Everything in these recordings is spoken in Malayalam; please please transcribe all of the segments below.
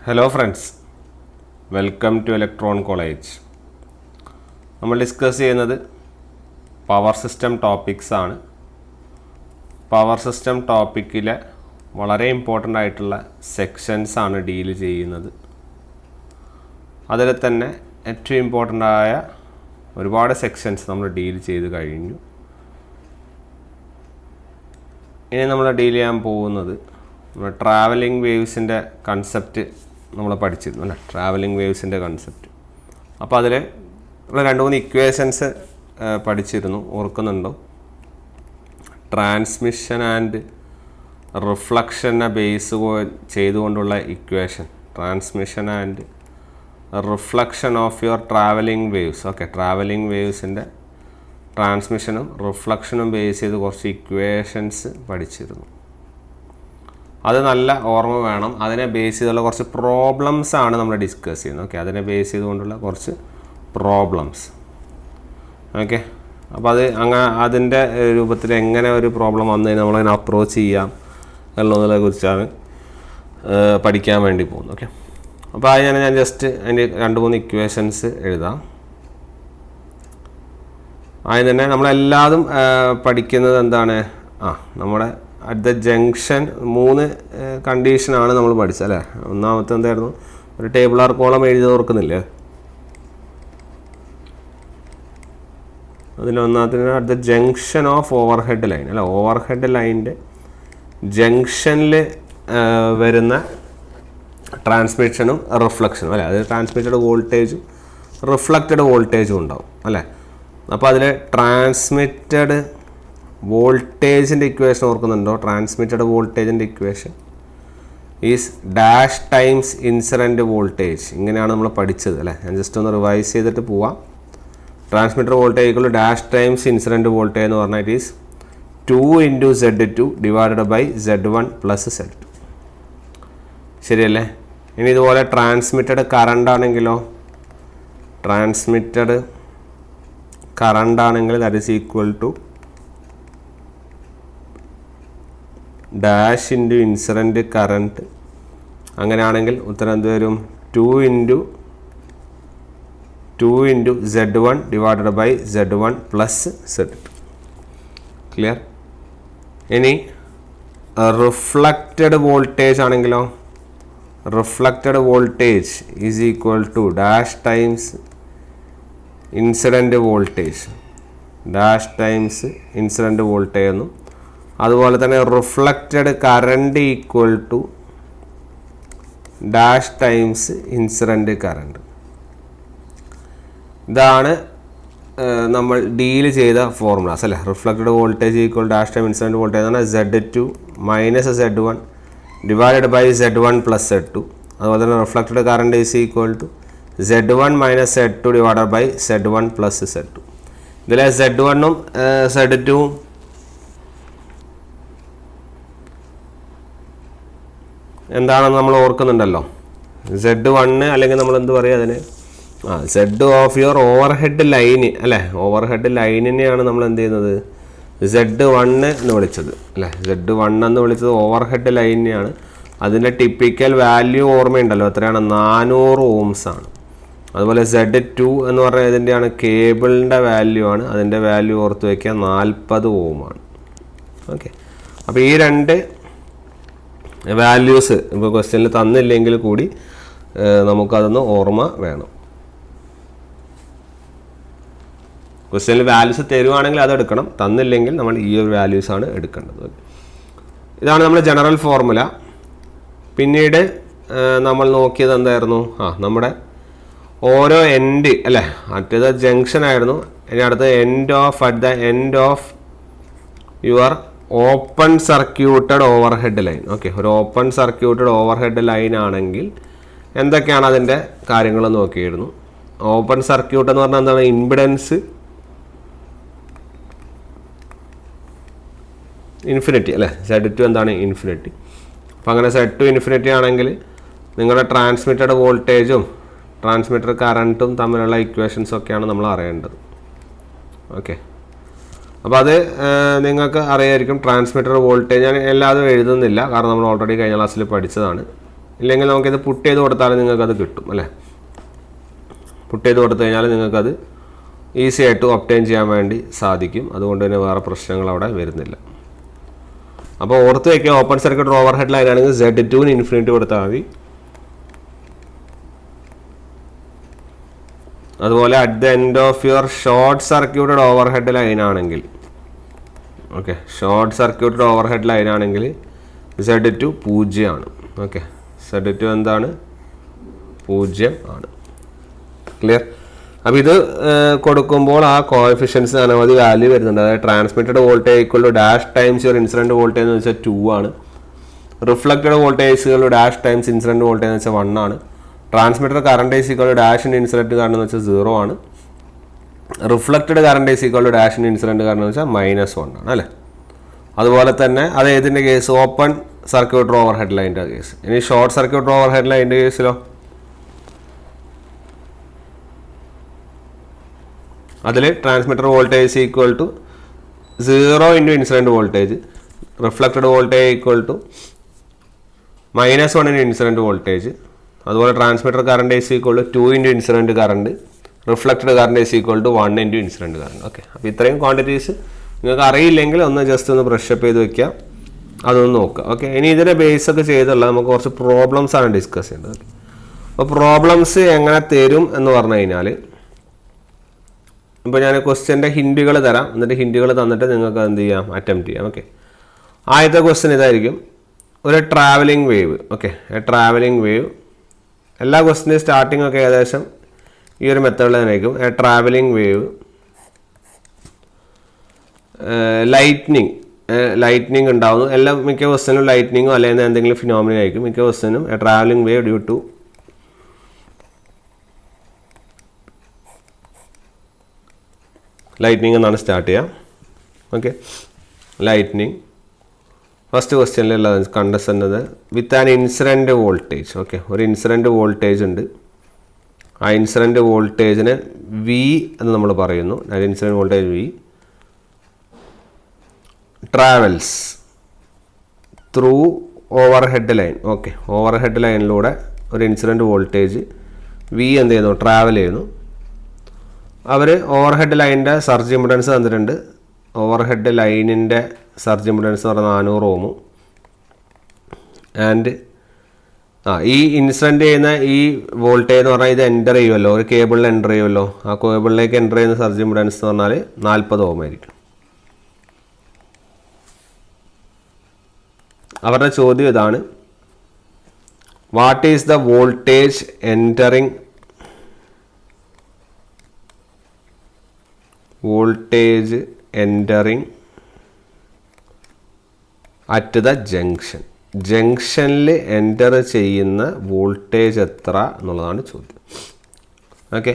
Hello friends, welcome to Electron College. നമ്മൾ ഡിസ്കസ് ചെയ്യുന്നത് പവർ സിസ്റ്റം ടോപ്പിക്സ് ആണ്. പവർ സിസ്റ്റം ടോപ്പിക്കിലെ വളരെ ഇമ്പോർട്ടൻ്റ് ആയിട്ടുള്ള സെക്ഷൻസ് ആണ് ഡീൽ ചെയ്യുന്നത്. അതിൽ തന്നെ ഏറ്റവും ഇമ്പോർട്ടൻ്റ് ആയ ഒരുപാട് സെക്ഷൻസ് നമ്മൾ ഡീൽ ചെയ്ത് കഴിഞ്ഞു. ഇനി നമ്മൾ ഡീൽ ചെയ്യാൻ പോകുന്നത് ട്രാവലിംഗ് വേവ്സിൻ്റെ കൺസെപ്റ്റ് നമ്മൾ പഠിച്ചിരുന്നു അല്ലേ, ട്രാവലിംഗ് വേവ്സിൻ്റെ കൺസെപ്റ്റ്. അപ്പോൾ അതിൽ നമ്മൾ 2-3 ഇക്വേഷൻസ് പഠിച്ചിരുന്നു, ഓർക്കുന്നുണ്ടോ? ട്രാൻസ്മിഷൻ ആൻഡ് റിഫ്ലക്ഷനെ ബേസ് ചെയ്തുകൊണ്ടുള്ള equation, transmission and reflection of your travelling waves. Okay, travelling വേവ്സിൻ്റെ ട്രാൻസ്മിഷനും റിഫ്ലക്ഷനും ബേസ് ചെയ്ത് കുറച്ച് ഇക്വേഷൻസ് പഠിച്ചിരുന്നു. അത് നല്ല ഓർമ്മ വേണം. അതിനെ ബേസ് ചെയ്തുള്ള കുറച്ച് പ്രോബ്ലംസ് ആണ് നമ്മൾ ഡിസ്കസ് ചെയ്യുന്നത്. ഓക്കെ, അതിനെ ബേസ് ചെയ്തുകൊണ്ടുള്ള കുറച്ച് പ്രോബ്ലംസ്. ഓക്കെ, അപ്പോൾ അതിൻ്റെ രൂപത്തിൽ എങ്ങനെ ഒരു പ്രോബ്ലം വന്നു കഴിഞ്ഞാൽ നമ്മളതിനെ അപ്രോച്ച് ചെയ്യാം എന്നുള്ളതിനെ കുറിച്ചാണ് പഠിക്കാൻ വേണ്ടി പോകുന്നത്. ഓക്കെ, അപ്പോൾ ഞാൻ ജസ്റ്റ് അതിൻ്റെ 2-3 ഇക്വേഷൻസ് എഴുതാം. ആദ്യം തന്നെ നമ്മളെല്ലാതും പഠിക്കുന്നത് എന്താണ്? നമ്മുടെ അറ്റ് ദ ജംഗ്ഷൻ 3 കണ്ടീഷനാണ് നമ്മൾ പഠിച്ചത് അല്ലേ. ഒന്നാമത്തെ എന്തായിരുന്നു? ഒരു ടേബിൾ ആർ കോളം എഴുതി ഓർക്കുന്നില്ലേ? അതിലൊന്നാമത്തെ at the junction of overhead line അല്ല, ഓവർ ഹെഡ് ലൈനിൻ്റെ ജംഗ്ഷനിൽ വരുന്ന ട്രാൻസ്മിഷനും റിഫ്ലക്ഷനും അല്ലേ. അത് ട്രാൻസ്മിറ്റഡ് വോൾട്ടേജും റിഫ്ലക്റ്റഡ് വോൾട്ടേജും ഉണ്ടാവും അല്ലേ. അപ്പോൾ അതിൽ ട്രാൻസ്മിറ്റഡ് വോൾട്ടേജിൻ്റെ ഇക്വേഷൻ ഓർക്കുന്നുണ്ടോ? ട്രാൻസ്മിറ്റഡ് വോൾട്ടേജിൻ്റെ equation is dash times incident voltage. ഇങ്ങനെയാണ് നമ്മൾ പഠിച്ചത് അല്ലേ. ഞാൻ ജസ്റ്റ് ഒന്ന് റിവൈസ് ചെയ്തിട്ട് പോവാം. Transmitted voltage equal to dash times incident voltage എന്ന് പറഞ്ഞാൽ it is 2 × Z2 divided by Z1 plus Z2. ശരിയല്ലേ? ഇനി ഇതുപോലെ ട്രാൻസ്മിറ്റഡ് കറണ്ട് ആണെങ്കിലോ, ട്രാൻസ്മിറ്റഡ് കറണ്ട് ആണെങ്കിൽ that is equal to dash into incident current. അങ്ങനെയാണെങ്കിൽ ഉത്തരം എന്ത് വരും? 2 × Z1 divided by Z1 plus Z2. Clear? ഇനി റിഫ്ലക്റ്റഡ് വോൾട്ടേജ് ആണെങ്കിലോ, reflected voltage is equal to dash times incident voltage, dash times incident voltage എന്നും. അതുപോലെ തന്നെ reflected current equal to dash times incident current. ഇതാണ് നമ്മൾ ഡീൽ ചെയ്ത ഫോർമുലാസ് അല്ലേ. Reflected voltage equal dash time incident voltage എന്ന് പറഞ്ഞാൽ Z2 minus Z1 divided by Z1 plus Z2. അതുപോലെ തന്നെ reflected current is equal to Z1 minus Z2 divided by Z1 plus Z2. ഇതിലെ Z1ഉം Z2ഉം എന്താണെന്ന് നമ്മൾ ഓർക്കുന്നുണ്ടല്ലോ. Z1 അല്ലെങ്കിൽ നമ്മൾ എന്ത് പറയുക അതിന്? Z of your over head line അല്ലേ. ഓവർ ഹെഡ് ലൈനിനെയാണ് നമ്മൾ എന്ത് ചെയ്യുന്നത്? Z1 എന്ന് വിളിച്ചത് അല്ലേ. Z1 എന്ന് വിളിച്ചത് ഓവർ ഹെഡ് ലൈനിനെയാണ്. അതിൻ്റെ ടിപ്പിക്കൽ വാല്യൂ ഓർമ്മയുണ്ടല്ലോ, എത്രയാണ്? 400 ഓംസ് ആണ്. അതുപോലെ Z2 എന്ന് പറഞ്ഞാൽ ഇതിൻ്റെയാണ് കേബിളിൻ്റെ വാല്യൂ ആണ്. അതിൻ്റെ വാല്യൂ ഓർത്ത് വയ്ക്കുക, 40 ഓമാണ്. ഓക്കെ, അപ്പോൾ ഈ 2 വാല്യൂസ് ഇപ്പോൾ ക്വസ്റ്റ്യനിൽ തന്നില്ലെങ്കിൽ കൂടി നമുക്കതൊന്ന് ഓർമ്മ വേണം. ക്വസ്റ്റ്യനിൽ വാല്യൂസ് തരുവാണെങ്കിൽ അത് എടുക്കണം, തന്നില്ലെങ്കിൽ നമ്മൾ ഈ ഒരു വാല്യൂസാണ് എടുക്കേണ്ടത്. ഇതാണ് നമ്മുടെ ജനറൽ ഫോർമുല. പിന്നീട് നമ്മൾ നോക്കിയത് എന്തായിരുന്നു? നമ്മുടെ ഓരോ എൻഡ് അല്ലേ, മറ്റേത് ജംഗ്ഷൻ ആയിരുന്നു. ഇനി അടുത്ത at the end of your open circuited overhead line. Okay, ഒരു open circuited overhead line ആണെങ്കിൽ എന്തൊക്കെയാണ് അതിൻ്റെ കാര്യങ്ങൾ നോക്കിയിരുന്നു. ഓപ്പൺ സർക്യൂട്ട് എന്ന് പറഞ്ഞാൽ എന്താണ്? ഇംപിഡൻസ് ഇൻഫിനിറ്റി അല്ലേ. Z2 എന്താണ്? ഇൻഫിനിറ്റി. അപ്പം അങ്ങനെ Z2 ഇൻഫിനിറ്റി ആണെങ്കിൽ നിങ്ങളുടെ ട്രാൻസ്മിറ്റഡ് വോൾട്ടേജും ട്രാൻസ്മിറ്റർ കറണ്ടും തമ്മിലുള്ള ഇക്വേഷൻസൊക്കെയാണ് നമ്മൾ അറിയേണ്ടത്. ഓക്കെ, അപ്പോൾ അത് നിങ്ങൾക്ക് അറിയായിരിക്കും. ട്രാൻസ്മിറ്റർ വോൾട്ടേജ് ഞാൻ എല്ലാതും എഴുതുന്നില്ല, കാരണം നമ്മൾ ഓൾറെഡി കഴിഞ്ഞ ക്ലാസ്സിൽ പഠിച്ചതാണ്. ഇല്ലെങ്കിൽ നമുക്കിത് പുട്ട് ചെയ്ത് കൊടുത്താലും നിങ്ങൾക്കത് കിട്ടും അല്ലേ. പുട്ട് ചെയ്ത് കൊടുത്തു കഴിഞ്ഞാൽ നിങ്ങൾക്കത് ഈസി ആയിട്ട് ഒബ്റ്റെയിൻ ചെയ്യാൻ വേണ്ടി സാധിക്കും. അതുകൊണ്ട് തന്നെ വേറെ പ്രശ്നങ്ങൾ അവിടെ വരുന്നില്ല. അപ്പോൾ ഓർത്ത് വയ്ക്കുക, open circuit overhead line ആണെങ്കിൽ Z2 ഇൻഫിനിറ്റി കൊടുത്താൽ മതി. അതുപോലെ at the end of your short circuited overhead line ആണെങ്കിൽ, okay, short circuited overhead line ആണെങ്കിൽ Z2 0 ആണ്. ഓക്കെ, Z2 എന്താണ്? 0 ആണ്. ക്ലിയർ? അപ്പോൾ ഇത് കൊടുക്കുമ്പോൾ ആ കോഎഫിഷ്യൻസ് അനവധി വാല്യൂ വരുന്നുണ്ട്. അതായത് transmitted voltage equal to dash times your incident voltage എന്ന് വെച്ചാൽ 2 ആണ്. Reflected voltage dash times incident voltage എന്ന് വെച്ചാൽ 1 ആണ്. Transmitted current is equal to dash in incident current എന്ന് വെച്ചാൽ 0 ആണ്. Reflected current is equal to dash in incident current എന്ന് വെച്ചാൽ -1 ആണ് അല്ലേ. അതുപോലെ തന്നെ അത് ഏതിൻ്റെ case? Open circuit overhead ലൈൻ്റെ കേസ്. ഇനി ഷോർട്ട് സർക്യൂട്ട് ഓവർ ഹെഡ് ലൈൻ്റെ കേസിലോ? അതിൽ transmitter voltage equal to 0 into incident voltage, reflected voltage equal to -1 into incident voltage. അതുപോലെ transmitter current is equal to 2 into incident current, reflected current is equal to 1 into incident current. Okay, അപ്പോൾ ഇത്രയും ക്വാണ്ടിറ്റീസ് നിങ്ങൾക്ക് അറിയില്ലെങ്കിൽ ഒന്ന് ജസ്റ്റ് ഒന്ന് ബ്രഷ് അപ്പ് ചെയ്ത് വെക്കാം, അതൊന്ന് നോക്കുക. ഓക്കെ, ഇനി ഇതിൻ്റെ ബേസ് ഒക്കെ ചെയ്തുള്ള നമുക്ക് കുറച്ച് പ്രോബ്ലംസ് ആണ് ഡിസ്കസ് ചെയ്യേണ്ടത്. അപ്പോൾ പ്രോബ്ലംസ് എങ്ങനെ തരും എന്ന് പറഞ്ഞു കഴിഞ്ഞാൽ, ഇപ്പോൾ ഞാൻ ക്വസ്റ്റ്യൻ്റെ ഹിൻറ്റുകൾ തരാം, എന്നിട്ട് ഹിൻറ്റുകൾ തന്നിട്ട് നിങ്ങൾക്ക് എന്ത് ചെയ്യാം? അറ്റംപ്റ്റ് ചെയ്യാം. ഓക്കെ, ആദ്യത്തെ ക്വസ്റ്റ്യൻ ഇതായിരിക്കും, ഒരു travelling wave. Okay, travelling wave, എല്ലാ ക്വസ്റ്റ്യൻ്റെയും സ്റ്റാർട്ടിംഗ് ഒക്കെ ഏകദേശം ഈ ഒരു മെത്തേഡിൽ തന്നെ ആയിരിക്കും. ട്രാവലിംഗ് വേവ്, ലൈറ്റ്നിങ് ഉണ്ടാവുന്നു. എല്ലാം മിക്ക ക്വസ്റ്റ്യനും ലൈറ്റ്നിങ്ങോ അല്ലെങ്കിൽ എന്തെങ്കിലും ഫിനോമിന ആയിരിക്കും. മിക്ക ക്വസ്റ്റ്യനും travelling wave due to lightning എന്നാണ് സ്റ്റാർട്ട് ചെയ്യുക. ഓക്കെ, ലൈറ്റ്നിങ് ഫസ്റ്റ് ക്വസ്റ്റ്യനിലുള്ളത് contestant with an incident voltage. Okay, ഒരു ഇൻസിഡൻറ്റ് വോൾട്ടേജ് ഉണ്ട്. ആ ഇൻസിഡൻറ്റ് വോൾട്ടേജിന് V എന്ന് നമ്മൾ പറയുന്നു. Incident voltage V travels through overhead line. Okay, overhead ലൈനിലൂടെ ഒരു ഇൻസിഡൻറ്റ് വോൾട്ടേജ് V എന്ത് ചെയ്യുന്നു? ട്രാവൽ ചെയ്യുന്നു. അവർ ഓവർ ഹെഡ് ലൈനിൻ്റെ സർജ് ഇമ്പിഡൻസ് തന്നിട്ടുണ്ട്. ഓവർ ഹെഡ് ലൈനിൻ്റെ സർജ് ഇമ്പിഡൻസ് എന്ന് പറഞ്ഞാൽ 400 ഓം. ആൻഡ് ഈ ഇൻസിഡൻറ്റ് ചെയ്യുന്ന ഈ വോൾട്ടേജ് എന്ന് പറഞ്ഞാൽ ഇത് എൻ്റർ ചെയ്യുമല്ലോ, ഒരു കേബിളിൽ എൻ്റർ ചെയ്യുമല്ലോ. ആ കേബിളിലേക്ക് എൻ്റർ ചെയ്യുന്ന സർജ് ഇമ്പിഡൻസ് എന്ന് പറഞ്ഞാൽ 40 ഓം ആയിരിക്കും. അവരുടെ ചോദ്യം ഇതാണ്, what is the voltage entering at the junction. ജംഗ്ഷനിൽ എൻ്റർ ചെയ്യുന്ന വോൾട്ടേജ് എത്ര എന്നുള്ളതാണ് ചോദ്യം. ഓക്കെ,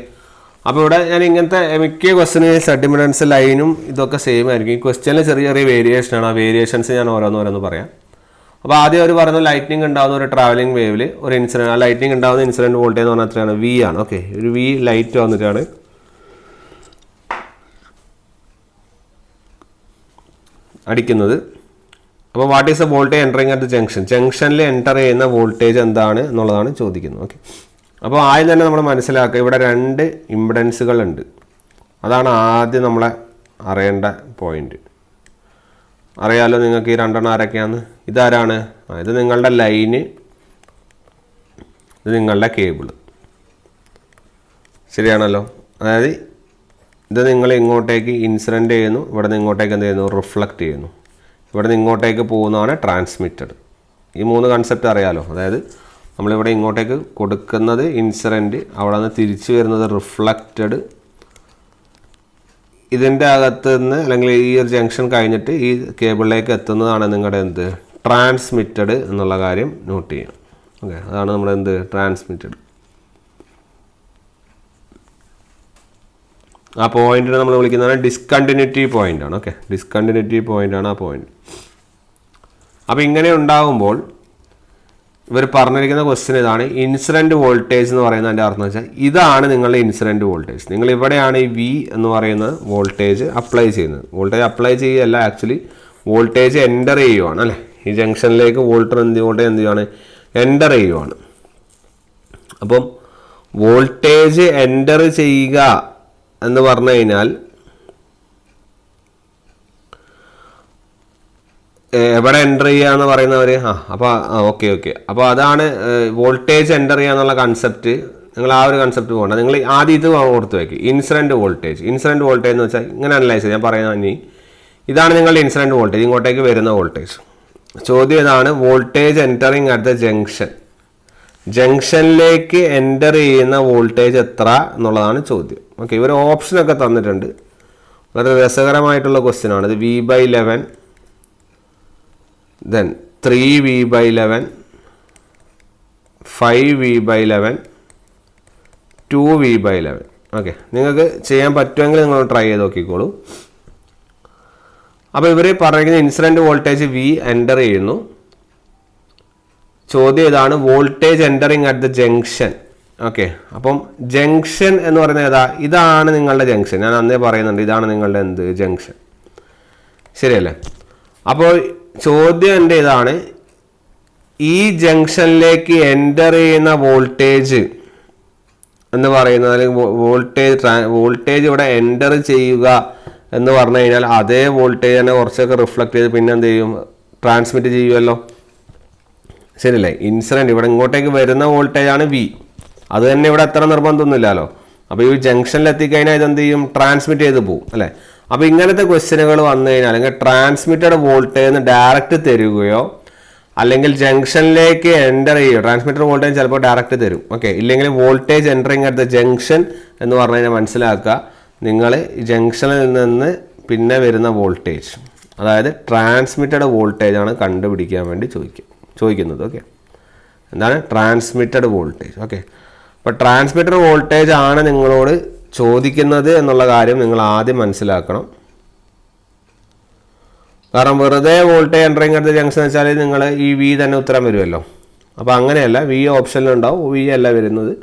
അപ്പോൾ ഇവിടെ ഞാൻ ഇങ്ങനത്തെ മിക്ക ക്വസ്റ്റ്യന് സർട്ടിമിഡൻസ് ലൈനും ഇതൊക്കെ സെയിം ആയിരിക്കും. ഈ ക്വസ്റ്റ്യനിൽ ചെറിയ ചെറിയ വേരിയേഷനാണ്. ആ വേരിയേഷൻസ് ഞാൻ ഓരോന്നോരോന്ന് പറയാം. അപ്പോൾ ആദ്യം അവർ പറയുന്നത് ലൈറ്റ്നിങ് ഉണ്ടാകുന്ന ഒരു ട്രാവലിംഗ് വേവിൽ ഒരു ഇൻസിഡൻറ്റ്, ആ ലൈറ്റ്നിങ് ഉണ്ടാകുന്ന ഇൻസിഡൻറ്റ് വോൾട്ടേജ് എന്ന് പറഞ്ഞാൽ എത്രയാണ്? V ആണ്. ഓക്കെ, ഒരു V ലൈറ്റ് വന്നിട്ടാണ് അടിക്കുന്നത്. അപ്പോൾ what is the voltage entering at the junction? ജംഗ്ഷനിൽ എൻ്റർ ചെയ്യുന്ന വോൾട്ടേജ് എന്താണ് എന്നുള്ളതാണ് ചോദിക്കുന്നത്. ഓക്കെ, അപ്പോൾ ആദ്യം തന്നെ നമ്മൾ മനസ്സിലാക്കുക, ഇവിടെ 2 ഇമ്പിഡൻസുകളുണ്ട്. അതാണ് ആദ്യം നമ്മളെ അറിയേണ്ട പോയിന്റ്. അറിയാലോ നിങ്ങൾക്ക് ഈ 2 എണ്ണം ആരൊക്കെയാണ്? ഇതാരാണ്? ഇത് നിങ്ങളുടെ ലൈന്, ഇത് നിങ്ങളുടെ കേബിള്. ശരിയാണല്ലോ? അതായത് ഇത് നിങ്ങൾ ഇങ്ങോട്ടേക്ക് ഇൻസിഡൻറ്റ് ചെയ്യുന്നു, ഇവിടെ നിന്ന് ഇങ്ങോട്ടേക്ക് എന്ത് ചെയ്യുന്നു? റിഫ്ലക്റ്റ് ചെയ്യുന്നു. ഇവിടെ നിന്ന് ഇങ്ങോട്ടേക്ക് പോകുന്നതാണ് ട്രാൻസ്മിറ്റഡ്. ഈ 3 കൺസെപ്റ്റ് അറിയാലോ. അതായത് നമ്മളിവിടെ ഇങ്ങോട്ടേക്ക് കൊടുക്കുന്നത് ഇൻസിഡൻറ്റ്, അവിടെ നിന്ന് തിരിച്ചു വരുന്നത് റിഫ്ലക്റ്റഡ്. ഇതിൻ്റെ അകത്ത് നിന്ന് അല്ലെങ്കിൽ ഈ ഒരു ജംഗ്ഷൻ കഴിഞ്ഞിട്ട് ഈ കേബിളിലേക്ക് എത്തുന്നതാണ് നിങ്ങളുടെ എന്ത്? ട്രാൻസ്മിറ്റഡ് എന്നുള്ള കാര്യം നോട്ട് ചെയ്യണം. ഓക്കെ, അതാണ് നമ്മുടെ എന്ത്? ട്രാൻസ്മിറ്റഡ്. ആ പോയിന്റിനെ നമ്മൾ വിളിക്കുന്നതാണ് ഡിസ്കണ്ടിന്യൂറ്റി പോയിന്റ് ആണ്. ഓക്കെ, ഡിസ്കണ്ടിന്യൂറ്റി പോയിന്റ് ആണ് ആ പോയിന്റ്. അപ്പോൾ ഇങ്ങനെ ഉണ്ടാകുമ്പോൾ ഇവർ പറഞ്ഞിരിക്കുന്ന ക്വസ്റ്റ്യൻ ഇതാണ്, ഇൻസിഡൻറ്റ് വോൾട്ടേജ് എന്ന് പറയുന്നതിൻ്റെ അർത്ഥം വെച്ചാൽ ഇതാണ് നിങ്ങളുടെ ഇൻസിഡൻറ്റ് വോൾട്ടേജ്. നിങ്ങൾ ഇവിടെയാണ് ഈ V എന്ന് പറയുന്ന വോൾട്ടേജ് അപ്ലൈ ചെയ്യുന്നത്. വോൾട്ടേജ് അപ്ലൈ ചെയ്യുകയല്ല, ആക്ച്വലി വോൾട്ടേജ് എൻ്റർ ചെയ്യുവാണ് അല്ലേ. ഈ ജംഗ്ഷനിലേക്ക് വോൾട്ടേജ് എന്ത് ചെയ്യുകയാണ്? എൻ്റർ ചെയ്യുവാണ്. അപ്പം വോൾട്ടേജ് എൻ്റർ ചെയ്യുക എന്ന് പറഞ്ഞു കഴിഞ്ഞാൽ എവിടെ എൻ്റർ ചെയ്യുക എന്ന് പറയുന്നവർ അപ്പോൾ ഓക്കെ അപ്പോൾ അതാണ് വോൾട്ടേജ് എൻ്റർ ചെയ്യുക എന്നുള്ള കൺസെപ്റ്റ്. നിങ്ങൾ ആ ഒരു കൺസെപ്റ്റ് പോകണ്ട. നിങ്ങൾ ആദ്യം ഇത് ഓർത്ത് വയ്ക്കുക. ഇൻസിഡൻറ്റ് വോൾട്ടേജ് എന്ന് വെച്ചാൽ ഇങ്ങനെ അനലൈസ് ചെയ്യാം. ഞാൻ പറയുന്നത് ഇതാണ് നിങ്ങളുടെ ഇൻസിഡൻറ്റ് വോൾട്ടേജ്, ഇങ്ങോട്ടേക്ക് വരുന്ന വോൾട്ടേജ്. ചോദ്യം ഇതാണ്, വോൾട്ടേജ് എൻ്ററിങ് അറ്റ് ദ ജംഗ്ഷനിലേക്ക് എൻ്റർ ചെയ്യുന്ന വോൾട്ടേജ് എത്ര എന്നുള്ളതാണ് ചോദ്യം. ഓക്കെ, ഇവർ ഓപ്ഷനൊക്കെ തന്നിട്ടുണ്ട്. വളരെ രസകരമായിട്ടുള്ള ക്വസ്റ്റ്യൻ ആണ് ഇത്. V/11, then 3V/11, 5V/11, 2V/11. Okay, നിങ്ങൾക്ക് ചെയ്യാൻ പറ്റുമെങ്കിൽ നിങ്ങൾ ട്രൈ ചെയ്ത് നോക്കിക്കോളൂ. അപ്പോൾ ഇവർ പറയുന്ന ഇൻസിഡൻറ്റ് വോൾട്ടേജ് V എൻ്റർ ചെയ്യുന്നു. ചോദ്യം ഇതാണ്, voltage entering at the junction. Okay, അപ്പം ജംഗ്ഷൻ എന്ന് പറയുന്നത് ഇതാണ് നിങ്ങളുടെ ജംഗ്ഷൻ. ഞാൻ അന്നേ പറയുന്നുണ്ട്, ഇതാണ് നിങ്ങളുടെ ജംഗ്ഷൻ, ശരിയല്ലേ? അപ്പോൾ ചോദ്യം എൻ്റെ ഇതാണ്, ഈ ജംഗ്ഷനിലേക്ക് എൻ്റർ ചെയ്യുന്ന വോൾട്ടേജ് എന്ന് പറയുന്നത്, അല്ലെങ്കിൽ വോൾട്ടേജ് ഇവിടെ എൻ്റർ ചെയ്യുക എന്ന് പറഞ്ഞു കഴിഞ്ഞാൽ അതേ വോൾട്ടേജ് തന്നെ കുറച്ചൊക്കെ റിഫ്ലക്ട് ചെയ്ത് പിന്നെ എന്ത് ചെയ്യും, ട്രാൻസ്മിറ്റ് ചെയ്യുമല്ലോ, ശരിയല്ലേ? ഇൻസിഡൻറ്റ് ഇവിടെ ഇങ്ങോട്ടേക്ക് വരുന്ന വോൾട്ടേജാണ് V. അത് തന്നെ ഇവിടെ അത്ര നിർബന്ധമൊന്നുമില്ലല്ലോ. അപ്പോൾ ഈ ജംഗ്ഷനിൽ എത്തിക്കഴിഞ്ഞാൽ ഇതെന്ത് ചെയ്യും, ട്രാൻസ്മിറ്റ് ചെയ്ത് പോകും, അല്ലേ? അപ്പോൾ ഇങ്ങനത്തെ ക്വസ്റ്റ്യനുകൾ വന്നു കഴിഞ്ഞാൽ അല്ലെങ്കിൽ ട്രാൻസ്മിറ്റഡ് വോൾട്ടേജ് ഡയറക്റ്റ് തരികയോ അല്ലെങ്കിൽ ജംഗ്ഷനിലേക്ക് എൻ്റർ ചെയ്യുക, ട്രാൻസ്മിറ്റഡ് വോൾട്ടേജ് ചിലപ്പോൾ ഡയറക്റ്റ് തരും. ഓക്കെ, ഇല്ലെങ്കിൽ voltage entering at the junction എന്ന് പറഞ്ഞു കഴിഞ്ഞാൽ മനസ്സിലാക്കുക, നിങ്ങൾ ജംഗ്ഷനിൽ നിന്ന് പിന്നെ വരുന്ന വോൾട്ടേജ്, അതായത് ട്രാൻസ്മിറ്റഡ് വോൾട്ടേജ് ആണ് കണ്ടുപിടിക്കാൻ വേണ്ടി ചോദിക്കുന്നത്. ഓക്കെ, എന്താണ് ട്രാൻസ്മിറ്റഡ് വോൾട്ടേജ്? ഓക്കെ, അപ്പോൾ ട്രാൻസ്മിറ്റഡ് വോൾട്ടേജ് ആണ് നിങ്ങളോട് ചോദിക്കുന്നത് എന്നുള്ള കാര്യം നിങ്ങൾ ആദ്യം മനസ്സിലാക്കണം. കാരണം വെറുതെ voltage entering at the junction വെച്ചാൽ നിങ്ങൾ ഈ V തന്നെ ഉത്തരം വരുമല്ലോ. അപ്പോൾ അങ്ങനെയല്ല, V ഓപ്ഷനിലുണ്ടാവും, V അല്ല വരുന്നത്.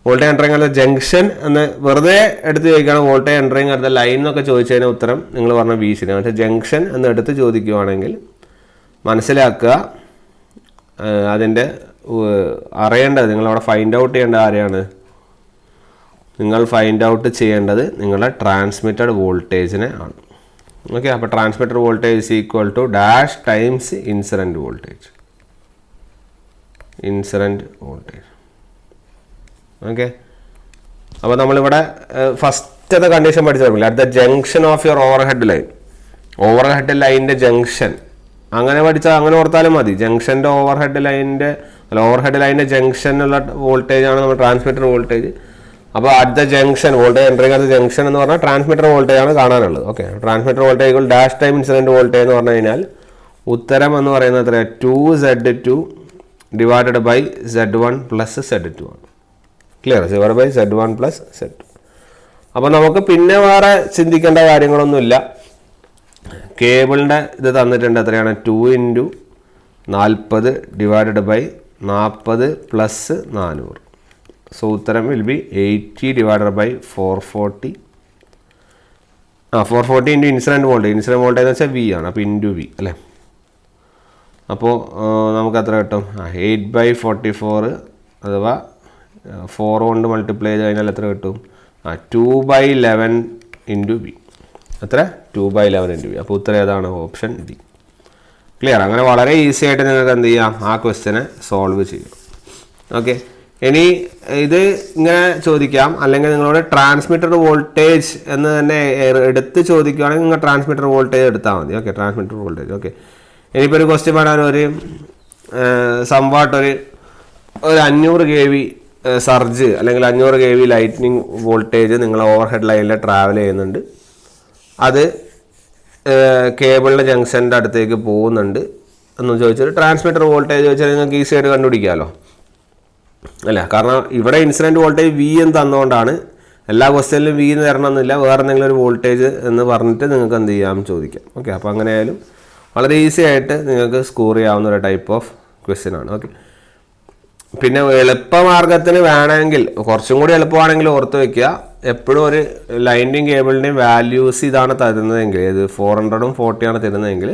Voltage entering at the junction എന്ന് വെറുതെ എടുത്ത് ചോദിക്കുകയാണ്. Voltage entering at the line എന്നൊക്കെ ചോദിച്ചതിന് ഉത്തരം നിങ്ങൾ പറഞ്ഞ V ശരിയാണ്. പക്ഷേ ജംഗ്ഷൻ എന്ന് എടുത്ത് ചോദിക്കുകയാണെങ്കിൽ മനസ്സിലാക്കുക, അതിൻ്റെ അറിയേണ്ടത് നിങ്ങളവിടെ ഫൈൻഡ് ഔട്ട് ചെയ്യേണ്ട ആരെയാണ്? നിങ്ങൾ ഫൈൻഡ് ഔട്ട് ചെയ്യേണ്ടത് നിങ്ങളുടെ ട്രാൻസ്മിറ്റഡ് വോൾട്ടേജിനെ ആണ്. ഓക്കെ, അപ്പോൾ transmitted voltage is equal to dash times incident voltage. Okay, അപ്പോൾ നമ്മളിവിടെ ഫസ്റ്റത്തെ കണ്ടീഷൻ പഠിച്ചിട്ടില്ല, at the junction of your overhead ലൈനിൻ്റെ ജംഗ്ഷൻ. അങ്ങനെ പഠിച്ചാൽ അങ്ങനെ ഓർത്താലും മതി. ജംഗ്ഷൻ്റെ ഓവർഹെഡ് ലൈനിൻ്റെ ജംഗ്ഷനുള്ള വോൾട്ടേജാണ് നമ്മൾ ട്രാൻസ്മിറ്റഡ് വോൾട്ടേജ്. അപ്പോൾ at the junction, voltage entering at the junction എന്ന് പറഞ്ഞാൽ ട്രാൻസ്മിറ്റർ വോൾട്ടേജ് ആണ് കാണാനുള്ളത്. Okay, transmitter voltage dash time incident voltage എന്ന് പറഞ്ഞു കഴിഞ്ഞാൽ ഉത്തരം എന്ന് പറയുന്നത് എത്രയാണ്? 2Z2 divided by Z1 plus Z2 ആണ്. Clear? Divide by Z1 plus Z2. അപ്പോൾ നമുക്ക് പിന്നെ വേറെ ചിന്തിക്കേണ്ട കാര്യങ്ങളൊന്നുമില്ല. കേബിളിൻ്റെ ഇത് തന്നിട്ടുണ്ട്, എത്രയാണ്? 2 × 40 ഡിവൈഡഡ് ബൈ 40 പ്ലസ് 400. സോ ഉത്തരം will be 80 divided by 440. 440 into incident voltage എന്ന് വെച്ചാൽ V ആണ്, അപ്പോൾ ഇൻറ്റു V അല്ലേ? അപ്പോൾ നമുക്ക് എത്ര കിട്ടും? 8/44 അഥവാ 4 കൊണ്ട് മൾട്ടിപ്ലൈ ചെയ്ത് കഴിഞ്ഞാൽ എത്ര കിട്ടും? 2/11 ഇൻറ്റു V. എത്ര? 2/11 ഇൻറ്റു V. അപ്പോൾ ഉത്തരം ഏതാണ്? Option D. ക്ലിയർ? അങ്ങനെ വളരെ ഈസി ആയിട്ട് നിങ്ങൾക്ക് എന്ത് ചെയ്യാം, ആ ക്വസ്റ്റ്യനെ സോൾവ് ചെയ്യും. ഓക്കെ, ഇനി ഇത് ഇങ്ങനെ ചോദിക്കാം, അല്ലെങ്കിൽ നിങ്ങളോട് ട്രാൻസ്മിറ്റഡ് വോൾട്ടേജ് എന്ന് തന്നെ എടുത്ത് ചോദിക്കുകയാണെങ്കിൽ നിങ്ങൾ ട്രാൻസ്മിറ്റർ വോൾട്ടേജ് എടുത്താൽ മതി. Okay, transmitter voltage. ഓക്കെ, ഇനിയിപ്പോൾ ഒരു ക്വസ്റ്റ്യൻ പറയാൻ ഒരു സംവാട്ട് ഒരു 500 kV സർജ് അല്ലെങ്കിൽ 500 kV ലൈറ്റ്നിങ് വോൾട്ടേജ് നിങ്ങൾ ഓവർഹെഡ് ലൈനിൽ ട്രാവൽ ചെയ്യുന്നുണ്ട്. അത് കേബിളിൻ്റെ ജംഗ്ഷൻ്റെ അടുത്തേക്ക് പോകുന്നുണ്ട് എന്ന് ചോദിച്ചാൽ ട്രാൻസ്മിറ്റർ വോൾട്ടേജ് ചോദിച്ചാൽ നിങ്ങൾക്ക് ഈസി ആയിട്ട് കണ്ടുപിടിക്കാമല്ലോ, അല്ല? കാരണം ഇവിടെ ഇൻസിഡൻറ്റ് വോൾട്ടേജ് V എന്ന് തന്നുകൊണ്ടാണ്. എല്ലാ ക്വസ്റ്റ്യനിലും V എന്ന് തരണമെന്നില്ല, വേറെ എന്തെങ്കിലും ഒരു വോൾട്ടേജ് എന്ന് പറഞ്ഞിട്ട് നിങ്ങൾക്ക് എന്ത് ചെയ്യാം, ചോദിക്കാം. ഓക്കെ, അപ്പോൾ അങ്ങനെ ആയാലും വളരെ ഈസി ആയിട്ട് നിങ്ങൾക്ക് സ്കോർ ചെയ്യാവുന്ന ഒരു ടൈപ്പ് ഓഫ് ക്വസ്റ്റ്യൻ ആണ്. ഓക്കെ, പിന്നെ എളുപ്പമാർഗത്തിന് വേണമെങ്കിൽ കുറച്ചും കൂടി എളുപ്പമാണെങ്കിൽ ഓർത്ത് വയ്ക്കുക, എപ്പോഴും ഒരു ലൈനിൻ്റെയും കേബിളിൻ്റെയും വാല്യൂസ് ഇതാണ് തരുന്നതെങ്കിൽ, ഇത് 400 ഉം 40 ആണ് തരുന്നതെങ്കിൽ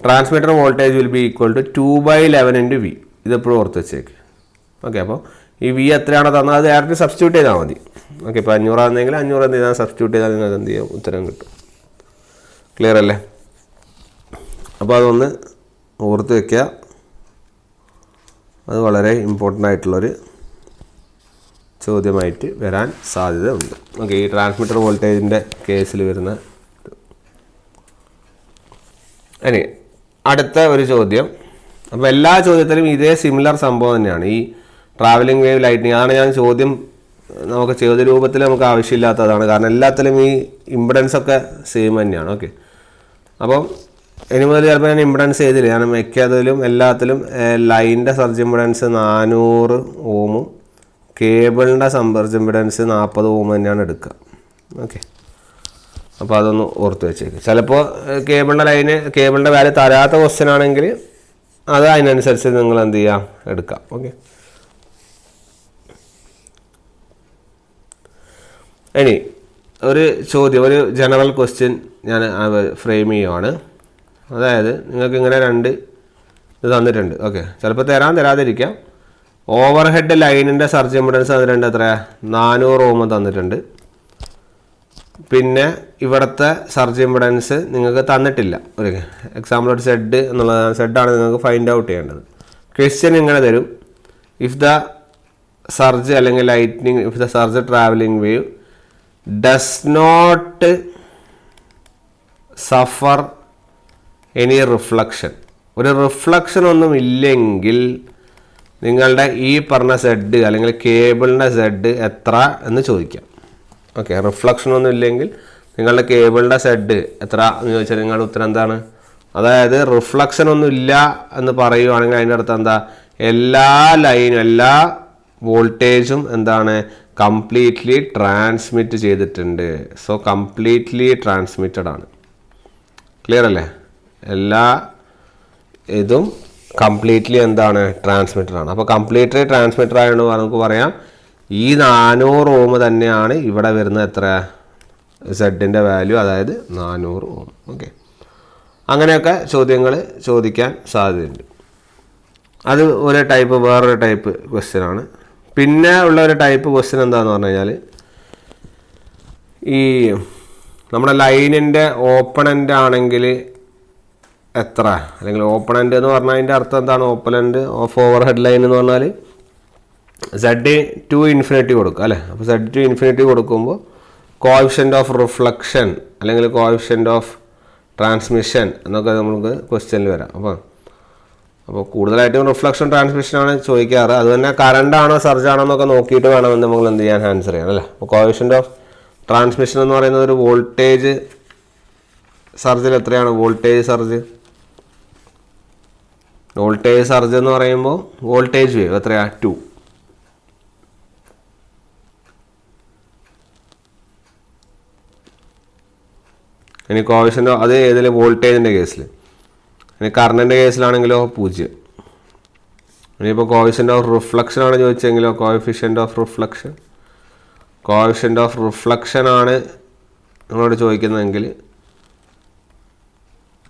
transmitter voltage will be equal to 2/11 into V. ഇതെപ്പോഴും ഓർത്ത് വെച്ചേക്ക്. ഓക്കെ, അപ്പോൾ ഈ വി എത്രയാണോ തന്നത് അത് ഡയറക്റ്റ് സബ്സ്റ്റിറ്റ്യൂട്ട് ചെയ്താൽ മതി. ഓക്കെ, ഇപ്പോൾ 500 ആണെങ്കിൽ 500 എന്ത് ചെയ്താൽ സബ്സ്റ്റിറ്റ്യൂട്ട് ചെയ്താൽ നിങ്ങൾക്ക് എന്ത് ചെയ്യാം, ഉത്തരം കിട്ടും. ക്ലിയർ അല്ലേ? അപ്പോൾ അതൊന്ന് ഓർത്ത് വയ്ക്കുക. അത് വളരെ ഇമ്പോർട്ടൻ്റ് ആയിട്ടുള്ളൊരു ചോദ്യമായിട്ട് വരാൻ സാധ്യത ഉണ്ട്. ഓക്കെ, ഈ ട്രാൻസ്മിറ്റർ വോൾട്ടേജിൻ്റെ കേസിൽ വരുന്ന. ഇനി അടുത്ത ഒരു ചോദ്യം. അപ്പോൾ എല്ലാ ചോദ്യത്തിലും ഇതേ സിമിലർ സംഭവം തന്നെയാണ്, ഈ ട്രാവലിംഗ് വേവ് ലൈറ്റിനിങ്. അതാണ് ഞാൻ ചോദ്യം നമുക്ക് ചോദ്യ രൂപത്തിൽ നമുക്ക് ആവശ്യമില്ലാത്തതാണ്, കാരണം എല്ലാത്തിലും ഈ ഇമ്പിഡൻസൊക്കെ സെയിം തന്നെയാണ്. ഓക്കെ, അപ്പം ഇനി മുതൽ ചിലപ്പോൾ ഞാൻ ഇമ്പിഡൻസ് ചെയ്തില്ല, ഞാൻ മിക്കതിലും എല്ലാത്തിലും ലൈനിൻ്റെ സർജ് ഇമ്പിഡൻസ് 400 ഓമും കേബിളിൻ്റെ സർജ് ഇമ്പിഡൻസ് 40 ഓം തന്നെയാണ് എടുക്കുക. ഓക്കെ, അപ്പോൾ അതൊന്ന് ഓർത്ത് വെച്ചേക്ക്. ചിലപ്പോൾ കേബിളിൻ്റെ വാല്യൂ തരാത്ത ക്വസ്റ്റ്യൻ ആണെങ്കിൽ അത് അതിനനുസരിച്ച് നിങ്ങൾ എന്ത് ചെയ്യാം, എടുക്കാം. ഓക്കെ, ഇനി ഒരു ചോദ്യം, ഒരു ജനറൽ ക്വസ്റ്റ്യൻ ഞാൻ ഫ്രെയിം ചെയ്യുവാണ്. അതായത് നിങ്ങൾക്ക് ഇങ്ങനെ 2 ഇത് തന്നിട്ടുണ്ട്. ഓക്കെ, ചിലപ്പോൾ തരാതിരിക്കാം. ഓവർ ഹെഡ് ലൈനിൻ്റെ സർജ് ഇമ്പിഡൻസ് തന്നിട്ടുണ്ട്, എത്ര 400 ഓം തന്നിട്ടുണ്ട്. പിന്നെ ഇവിടുത്തെ സർജ് ഇമ്പിഡൻസ് നിങ്ങൾക്ക് തന്നിട്ടില്ല. ഒരു എക്സാമ്പിൾ ഒരു സെഡ് എന്നുള്ളതാണ്, സെഡാണ് നിങ്ങൾക്ക് ഫൈൻഡ് ഔട്ട് ചെയ്യേണ്ടത്. ക്വസ്റ്റ്യൻ ഇങ്ങനെ തരും: ഇഫ് ദ സർജ് അല്ലെങ്കിൽ lightning, if the surge travelling wave does not suffer any reflection, ഒരു റിഫ്ലക്ഷൻ ഒന്നും ഇല്ലെങ്കിൽ നിങ്ങളുടെ ഈ പറഞ്ഞ സെഡ് അല്ലെങ്കിൽ കേബിളിൻ്റെ സെഡ് എത്ര എന്ന് ചോദിക്കാം. ഓക്കെ, റിഫ്ലക്ഷൻ ഒന്നും ഇല്ലെങ്കിൽ നിങ്ങളുടെ കേബിളിൻ്റെ സെഡ് എത്ര എന്ന് ചോദിച്ചാൽ നിങ്ങളുടെ ഉത്തരം എന്താണ്? അതായത് റിഫ്ലക്ഷൻ ഒന്നും ഇല്ല എന്ന് പറയുവാണെങ്കിൽ അതിൻ്റെ അർത്ഥം എന്താ? എല്ലാ ലൈനും എല്ലാ വോൾട്ടേജും എന്താണ്? കംപ്ലീറ്റ്ലി ട്രാൻസ്മിറ്റ് ചെയ്തിട്ടുണ്ട്. സോ കംപ്ലീറ്റ്ലി ട്രാൻസ്മിറ്റഡ് ആണ്. ക്ലിയർ അല്ലേ? എല്ലാ ഇതും കംപ്ലീറ്റ്ലി എന്താണ്? ട്രാൻസ്മിറ്റഡ് ആണ്. അപ്പോൾ കംപ്ലീറ്റ്ലി ട്രാൻസ്മിറ്റഡ് ആയതുകൊണ്ട് നമുക്ക് പറയാം ഈ 400 ഓം തന്നെയാണ് ഇവിടെ വരുന്ന എത്ര സെഡിൻ്റെ വാല്യൂ, അതായത് 400 ഓം. ഓക്കെ, അങ്ങനെയൊക്കെ ചോദ്യങ്ങൾ ചോദിക്കാൻ സാധ്യതയുണ്ട്. അത് ഒരു ടൈപ്പ്, വേറൊരു ടൈപ്പ് ക്വസ്റ്റ്യൻ ആണ്. പിന്നെ ഉള്ള ഒരു ടൈപ്പ് ക്വസ്റ്റ്യൻ എന്താണെന്ന് പറഞ്ഞു കഴിഞ്ഞാൽ, ഈ നമ്മുടെ ലൈനിൻ്റെ ഓപ്പണൻ്റ് ആണെങ്കിൽ എത്ര, അല്ലെങ്കിൽ ഓപ്പണൻ്റ് എന്ന് പറഞ്ഞാൽ അതിൻ്റെ അർത്ഥം എന്താണ്? Opponent of overhead line എന്ന് പറഞ്ഞാൽ സെഡ് ടു ഇൻഫിനിറ്റി കൊടുക്കുക അല്ലേ? അപ്പോൾ സെഡ് ടു ഇൻഫിനിറ്റി കൊടുക്കുമ്പോൾ കോഎഫിഷ്യൻ്റ് ഓഫ് റിഫ്ലക്ഷൻ അല്ലെങ്കിൽ കോഎഫിഷ്യൻ്റ് ഓഫ് ട്രാൻസ്മിഷൻ എന്നൊക്കെ നമുക്ക് ക്വസ്റ്റ്യനിൽ വരാം. അപ്പോൾ കൂടുതലായിട്ടും റിഫ്ലക്ഷൻ ട്രാൻസ്മിഷനാണ് ചോദിക്കാറ്. അത് തന്നെ കറണ്ടാണോ സർജാണോ എന്നൊക്കെ നോക്കിയിട്ട് വേണമെന്ന് നമ്മൾ എന്ത് ചെയ്യാൻ ആൻസർ ചെയ്യാൻ അല്ലേ? അപ്പോൾ കോഎഫിഷ്യൻ്റ് ഓഫ് ട്രാൻസ്മിഷൻ എന്ന് പറയുന്നത് ഒരു വോൾട്ടേജ് സർജിൽ എത്രയാണ്? വോൾട്ടേജ് സർജ് എന്ന് പറയുമ്പോൾ വോൾട്ടേജ് വേവ് എത്രയാണ്? 2. ഇനി കോഎഫിഷ്യൻ്റ് അത് ഏതിൽ? വോൾട്ടേജിൻ്റെ കേസിൽ. ഇനി കറണ്ടിൻ്റെ കേസിലാണെങ്കിലോ 0. ഇനിയിപ്പോൾ കോഎഫിഷ്യൻ്റ് ഓഫ് റിഫ്ലക്ഷൻ ആണ് ചോദിച്ചെങ്കിലോ കോഎഫിഷ്യൻ്റ് ഓഫ് റിഫ്ലക്ഷൻ ആണ് നിങ്ങളോട് ചോദിക്കുന്നതെങ്കിൽ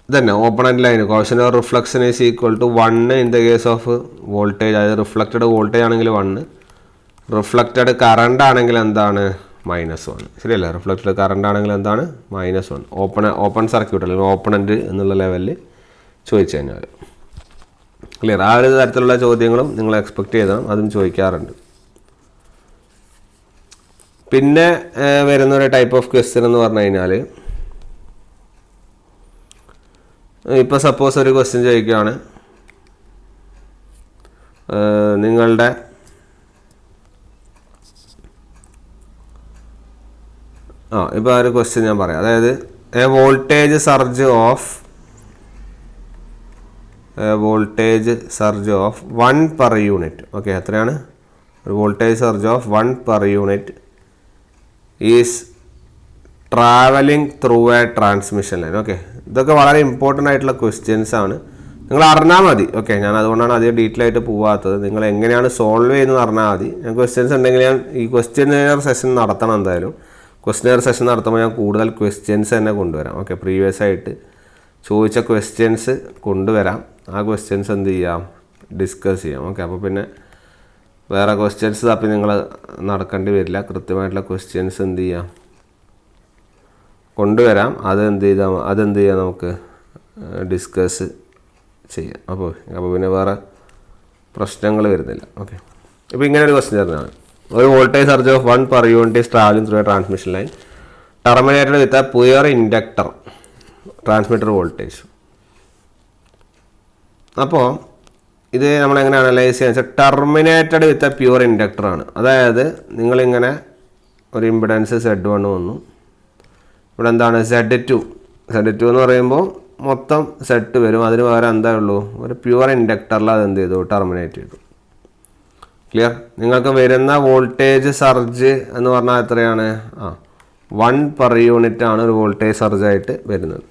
ഇതന്നെ open end line coefficient of reflection is equal to 1 in the case of voltage. അതായത് റിഫ്ലക്റ്റഡ് വോൾട്ടേജ് ആണെങ്കിൽ 1, റിഫ്ലക്റ്റഡ് കറണ്ട് ആണെങ്കിൽ എന്താണ്? -1. ശരിയല്ലേ? റിഫ്ലക്റ്റഡ് കറണ്ട് ആണെങ്കിൽ എന്താണ്? -1. ഓപ്പൺ സർക്യൂട്ട് അല്ലെങ്കിൽ ഓപ്പണൻ്റ് എന്നുള്ള ലെവലിൽ ചോദിച്ചു കഴിഞ്ഞാൽ ക്ലിയർ. ആ ഒരു തരത്തിലുള്ള ചോദ്യങ്ങളും നിങ്ങൾ എക്സ്പെക്ട് ചെയ്താൽ അതും ചോദിക്കാറുണ്ട്. പിന്നെ വരുന്നൊരു ടൈപ്പ് ഓഫ് ക്വസ്റ്റ്യൻ എന്ന് പറഞ്ഞു കഴിഞ്ഞാൽ, ഇപ്പോൾ സപ്പോസ് ഒരു ക്വസ്റ്റ്യൻ ചോദിക്കുകയാണ്, നിങ്ങളുടെ ഇപ്പോൾ ആ ഒരു ക്വസ്റ്റ്യൻ ഞാൻ പറയാം. അതായത് A voltage surge of 1 per unit. Okay, എത്രയാണ്? ഒരു voltage surge of 1 per unit is travelling through A transmission line. Okay, ഇതൊക്കെ വളരെ ഇമ്പോർട്ടൻ്റ് ആയിട്ടുള്ള ക്വസ്റ്റ്യൻസ് ആണ്. നിങ്ങൾ അറിഞ്ഞാൽ മതി. ഓക്കെ, ഞാൻ അതുകൊണ്ടാണ് അധികം ഡീറ്റെയിൽ ആയിട്ട് പോകാത്തത്. നിങ്ങൾ എങ്ങനെയാണ് സോൾവ് ചെയ്യുന്നത് അറിഞ്ഞാൽ മതി. ഞാൻ ക്വസ്റ്റ്യൻസ് ഉണ്ടെങ്കിൽ ഞാൻ ഈ ക്വസ്റ്റ്യനെയർ സെഷൻ നടത്തണം. എന്തായാലും ക്വസ്റ്റ്യനെയർ സെഷൻ നടത്തുമ്പോൾ ഞാൻ കൂടുതൽ ക്വസ്റ്റ്യൻസ് തന്നെ കൊണ്ടുവരാം. ഓക്കെ, പ്രീവിയസ് ആയിട്ട് ചോദിച്ച ക്വസ്റ്റ്യൻസ് കൊണ്ടുവരാം. ആ ക്വസ്റ്റ്യൻസ് എന്ത് ചെയ്യാം? ഡിസ്കസ് ചെയ്യാം. ഓക്കെ, അപ്പോൾ പിന്നെ വേറെ ക്വസ്റ്റ്യൻസ് തപ്പി നിങ്ങൾ നടക്കേണ്ടി വരില്ല. കൃത്യമായിട്ടുള്ള ക്വസ്റ്റ്യൻസ് എന്ത് ചെയ്യാം, കൊണ്ടുവരാം. അതെന്ത് ചെയ്യാം നമുക്ക് ഡിസ്കസ് ചെയ്യാം. അപ്പോൾ പിന്നെ വേറെ പ്രശ്നങ്ങൾ വരുന്നില്ല. ഓക്കെ, ഇപ്പോൾ ഇങ്ങനെ ഒരു ക്വസ്റ്റ്യൻ തരുന്നതാണ്. ഒരു voltage surge of 1 per unit is traveling through a transmission line terminated with a pure inductor transmitter voltage. അപ്പോൾ ഇത് നമ്മളെങ്ങനെ അനലൈസ് ചെയ്യാന്ന് വെച്ചാൽ ടെർമിനേറ്റഡ് വിത്ത് എ പ്യൂർ ഇൻഡക്ടറാണ്. അതായത് നിങ്ങളിങ്ങനെ ഒരു ഇമ്പിഡൻസ് Z1 വന്നു, ഇവിടെ എന്താണ് Z2 എന്ന് പറയുമ്പോൾ മൊത്തം സെറ്റ് വരും. അതിന് പകരം എന്താ ഉള്ളൂ, ഒരു പ്യൂർ ഇൻഡക്ടറിൽ അത് എന്ത് ചെയ്തു, ടെർമിനേറ്റ് ചെയ്തു. ക്ലിയർ? നിങ്ങൾക്ക് വരുന്ന വോൾട്ടേജ് സർജ് എന്ന് പറഞ്ഞാൽ എത്രയാണ്? 1 per unit ആണ് ഒരു വോൾട്ടേജ് സർജായിട്ട് വരുന്നത്.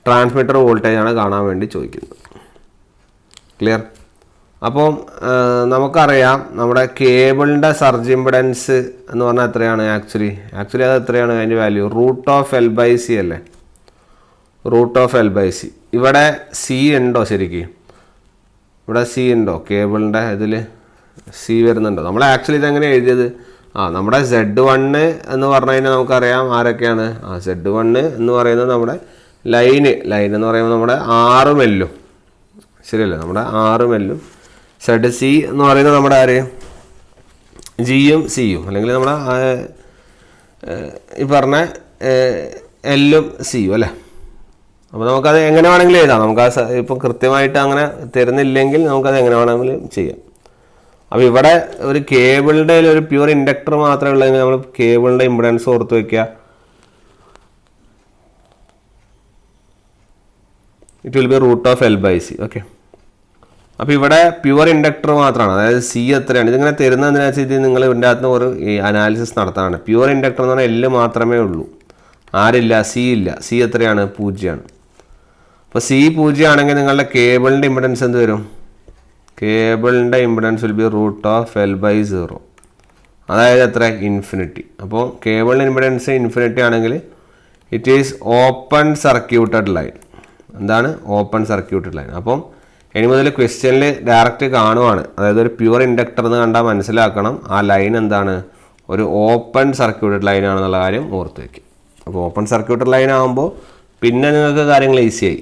ട്രാൻസ്മിറ്റർ വോൾട്ടേജ് ആണ് കാണാൻ വേണ്ടി ചോദിക്കുന്നത്. ക്ലിയർ? അപ്പം നമുക്കറിയാം നമ്മുടെ കേബിളിൻ്റെ സർജ് ഇമ്പിഡൻസ് എന്ന് പറഞ്ഞാൽ എത്രയാണ്? ആക്ച്വലി അത് എത്രയാണ് അതിൻ്റെ വാല്യൂ? √L/C അല്ലേ? √L/C. ഇവിടെ C ഉണ്ടോ? ശരിക്കും ഇവിടെ C ഉണ്ടോ? കേബിളിൻ്റെ ഇതിൽ C വരുന്നുണ്ടോ? നമ്മൾ ആക്ച്വലി ഇതെങ്ങനെ എഴുതിയത്? നമ്മുടെ Z1 എന്ന് പറഞ്ഞു കഴിഞ്ഞാൽ നമുക്കറിയാം ആരൊക്കെയാണ്. Z1 എന്ന് പറയുന്നത് നമ്മുടെ ലൈൻ എന്ന് പറയുമ്പോൾ നമ്മുടെ R/L ശരിയല്ലേ? നമ്മുടെ R/L. ZC എന്ന് പറയുന്നത് നമ്മുടെ ആര്? G-യും C-യും, അല്ലെങ്കിൽ നമ്മുടെ ഈ പറഞ്ഞ L-ഉം C-യും അല്ലേ? അപ്പോൾ നമുക്കത് എങ്ങനെ വേണമെങ്കിലും എഴുതാം. നമുക്ക് ഇപ്പം കൃത്യമായിട്ട് അങ്ങനെ തരുന്നില്ലെങ്കിൽ നമുക്കത് എങ്ങനെ വേണമെങ്കിലും ചെയ്യാം. അപ്പോൾ ഇവിടെ ഒരു കേബിളിൻ്റെ ഒരു പ്യൂർ ഇൻഡക്ടർ മാത്രമേ ഉള്ളതെങ്കിൽ നമ്മൾ കേബിളിൻ്റെ ഇമ്പിഡൻസ് ഓർത്ത് വയ്ക്കുക. It will be √L/C. Okay, അപ്പോൾ ഇവിടെ പ്യൂർ ഇൻഡക്ടർ മാത്രമാണ്. അതായത് C എത്രയാണ് ഇതിങ്ങനെ തരുന്നതിനനുസരിച്ച് ഇത് നിങ്ങൾ ഇതിൻ്റെ അകത്ത് ഒരു അനാലിസിസ് നടത്താനാണ്. പ്യൂർ ഇൻഡക്ടർ എന്ന് പറഞ്ഞാൽ L മാത്രമേ ഉള്ളൂ, ആരില്ല, C ഇല്ല. C എത്രയാണ്? 0 ആണ്. അപ്പോൾ C 0 ആണെങ്കിൽ നിങ്ങളുടെ കേബിളിൻ്റെ ഇമ്പിഡൻസ് എന്ത് വരും? കേബിളിൻ്റെ ഇമ്പിഡൻസ് വിൽ ബി √L/0. അതായത് എത്ര? ഇൻഫിനിറ്റി. അപ്പോൾ കേബിളിൻ്റെ ഇമ്പിഡൻസ് ഇൻഫിനിറ്റി ആണെങ്കിൽ it is open circuited line. എന്താണ്? Open circuited line. അപ്പം ഇനി മുതൽ ക്വസ്റ്റ്യനിൽ ഡയറക്റ്റ് കാണുവാണ്. അതായത് ഒരു പ്യൂർ ഇൻഡക്ടർ എന്ന് കണ്ടാൽ മനസ്സിലാക്കണം ആ ലൈൻ എന്താണ്, ഒരു ഓപ്പൺ സർക്യൂട്ടഡ് ലൈൻ ആണെന്നുള്ള കാര്യം ഓർത്ത് വയ്ക്കും. അപ്പോൾ ഓപ്പൺ സർക്യൂട്ടഡ് ലൈൻ ആകുമ്പോൾ പിന്നെ നിങ്ങൾക്ക് കാര്യങ്ങൾ ഈസിയായി.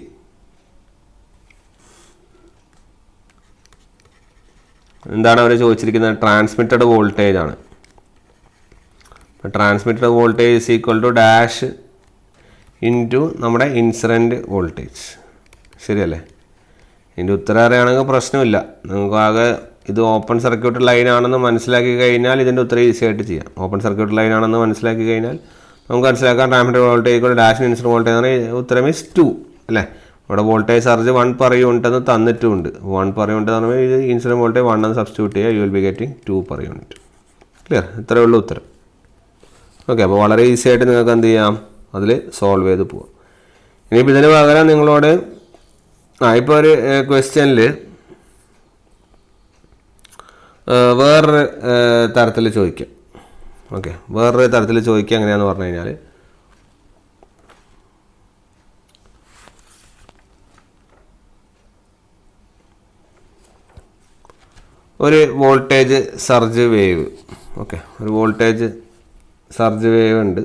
എന്താണ് അവർ ചോദിച്ചിരിക്കുന്നത്? ട്രാൻസ്മിറ്റഡ് വോൾട്ടേജ് ആണ്. Transmitted voltage is equal to dash into നമ്മുടെ ഇൻസിഡൻറ്റ് വോൾട്ടേജ്. ശരിയല്ലേ? ഇതിൻ്റെ ഉത്തരം അറിയുകയാണെങ്കിൽ പ്രശ്നമില്ല. നിങ്ങൾക്ക് ആകെ ഇത് ഓപ്പൺ സർക്യൂട്ട് ലൈൻ ആണെന്ന് മനസ്സിലാക്കി കഴിഞ്ഞാൽ ഇതിൻ്റെ ഉത്തരം ഈസി ആയിട്ട് ചെയ്യാം. ഓപ്പൺ സർക്യൂട്ട് ലൈൻ ആണെന്ന് മനസ്സിലാക്കി കഴിഞ്ഞാൽ നമുക്ക് മനസ്സിലാക്കാം transmitted voltage equal dash incident voltage എന്ന് പറഞ്ഞാൽ ഉത്തരം ഈസ് 2 അല്ലേ? ഇവിടെ വോൾട്ടേജ് ചാർജ് 1 per unit എന്ന് തന്നിട്ടുമുണ്ട്. 1 per unit എന്ന് പറയുമ്പോൾ ഇത് ഇൻസിഡൻറ്റ് വോൾട്ടേജ് 1 എന്ന് സബ്സ്റ്റിറ്റ്യൂട്ട് ചെയ്യുക, you will be getting 2 per unit. Clear? ഇത്രയേ ഉള്ളൂ ഉത്തരം. ഓക്കെ, അപ്പോൾ വളരെ ഈസി ആയിട്ട് നിങ്ങൾക്ക് എന്ത് ചെയ്യാം, അതിൽ സോൾവ് ചെയ്ത് പോവാം. ഇനിയിപ്പോൾ ഇതിന് പകരം നിങ്ങളോട് ഇപ്പോൾ ഒരു ക്വസ്റ്റ്യനിൽ വേറൊരു തരത്തിൽ ചോദിക്കാം. ഓക്കെ, വേറൊരു തരത്തിൽ ചോദിക്കുക എങ്ങനെയാണെന്ന് പറഞ്ഞു കഴിഞ്ഞാൽ ഒരു വോൾട്ടേജ് സർജ് വേവ്. ഓക്കെ, ഒരു വോൾട്ടേജ് സർജ് വേവ് ഉണ്ട്.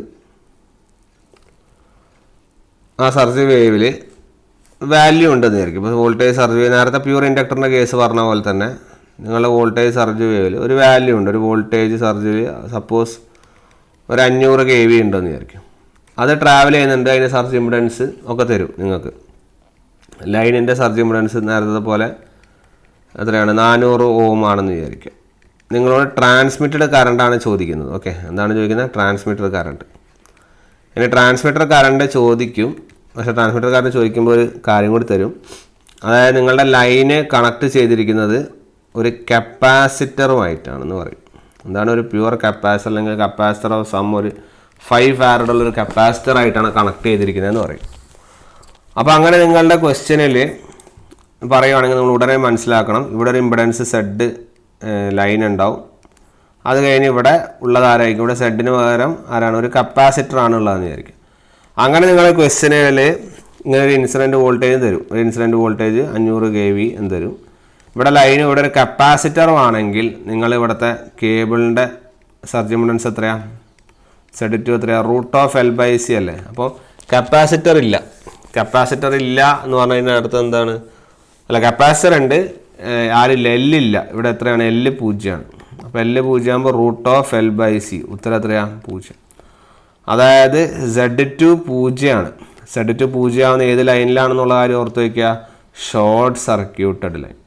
ആ സർജ് വേവിൽ വാല്യൂ ഉണ്ടെന്ന് വിചാരിക്കും. ഇപ്പോൾ വോൾട്ടേജ് സർജ് വേവ് നേരത്തെ പ്യൂർ ഇൻഡക്ടറിൻ്റെ കേസ് പറഞ്ഞ പോലെ തന്നെ നിങ്ങളുടെ വോൾട്ടേജ് സർജ് വേവിൽ ഒരു വാല്യൂ ഉണ്ട്. ഒരു വോൾട്ടേജ് സർജ് വേവ് സപ്പോസ് ഒരു 500 kV ഉണ്ടെന്ന് വിചാരിക്കും. അത് ട്രാവൽ ചെയ്യുന്നുണ്ട്. അതിൻ്റെ സർജ് ഇമ്പിഡൻസ് ഒക്കെ തരും നിങ്ങൾക്ക്. ലൈനിൻ്റെ സർജ് ഇമ്പിഡൻസ് നേരത്തെ പോലെ എത്രയാണ്? 400 Ohm ആണെന്ന് വിചാരിക്കുക. നിങ്ങളോട് ട്രാൻസ്മിറ്റഡ് കറണ്ടാണ് ചോദിക്കുന്നത്. ഓക്കെ, എന്താണ് ചോദിക്കുന്നത്? Transmitter current. ഇനി ട്രാൻസ്മിറ്റർ കറണ്ട് ചോദിക്കും. പക്ഷേ ട്രാൻസ്മിറ്റർ കറണ്ട് ചോദിക്കുമ്പോൾ ഒരു കാര്യം കൂടി തരും. അതായത് നിങ്ങളുടെ ലൈന് കണക്ട് ചെയ്തിരിക്കുന്നത് ഒരു കപ്പാസിറ്ററുമായിട്ടാണെന്ന് പറയും. എന്താണ്? ഒരു പ്യുവർ കപ്പാസിറ്റർ അല്ലെങ്കിൽ കപ്പാസിറ്റർ ഓഫ് സം ഒരു 5 Farad ഉള്ളൊരു കപ്പാസിറ്ററായിട്ടാണ് കണക്ട് ചെയ്തിരിക്കുന്നതെന്ന് പറയും. അപ്പോൾ അങ്ങനെ നിങ്ങളുടെ ക്വസ്റ്റ്യനിൽ പറയുവാണെങ്കിൽ നമ്മൾ ഉടനെ മനസ്സിലാക്കണം, ഇവിടെ ഒരു ഇമ്പിഡൻസ് സെഡ് ലൈൻ ഉണ്ടാവും. അത് കഴിഞ്ഞ് ഇവിടെ ഉള്ളതാരായിരിക്കും? ഇവിടെ സെഡിന് പകരം ആരാണ്? ഒരു കപ്പാസിറ്റർ ആണ് ഉള്ളതെന്ന് വിചാരിക്കും. അങ്ങനെ നിങ്ങളുടെ ക്വസ്റ്റ്യനിൽ ഇങ്ങനെ ഒരു ഇൻസിഡൻറ്റ് വോൾട്ടേജ് തരും. ഒരു ഇൻസിഡൻറ്റ് വോൾട്ടേജ് 500 kV എന്ന് തരും. ഇവിടെ ലൈൻ ഇവിടെ ഒരു കപ്പാസിറ്റർ ആണെങ്കിൽ നിങ്ങൾ ഇവിടുത്തെ കേബിളിൻ്റെ സർജ് ഇംപെഡൻസ് എത്രയാണ്? Z2 എത്രയാണ്? √L/C അല്ലേ. അപ്പോൾ കപ്പാസിറ്റർ ഇല്ല എന്ന് പറഞ്ഞു കഴിഞ്ഞാൽ അടുത്ത് എന്താണ്? അല്ല, കപ്പാസിറ്റർ ഉണ്ട്, ആരില്ല, L ഇവിടെ എത്രയാണ്? L 0ആണ്. അപ്പോൾ L 0 ആകുമ്പോൾ √L/C ഉത്തരം എത്രയാണ്? 0. അതായത് Z2 0ആണ്. Z2 0 ആവുന്ന ഏത് ലൈനിലാണെന്നുള്ള കാര്യം ഓർത്ത് വയ്ക്കുക, short circuited line.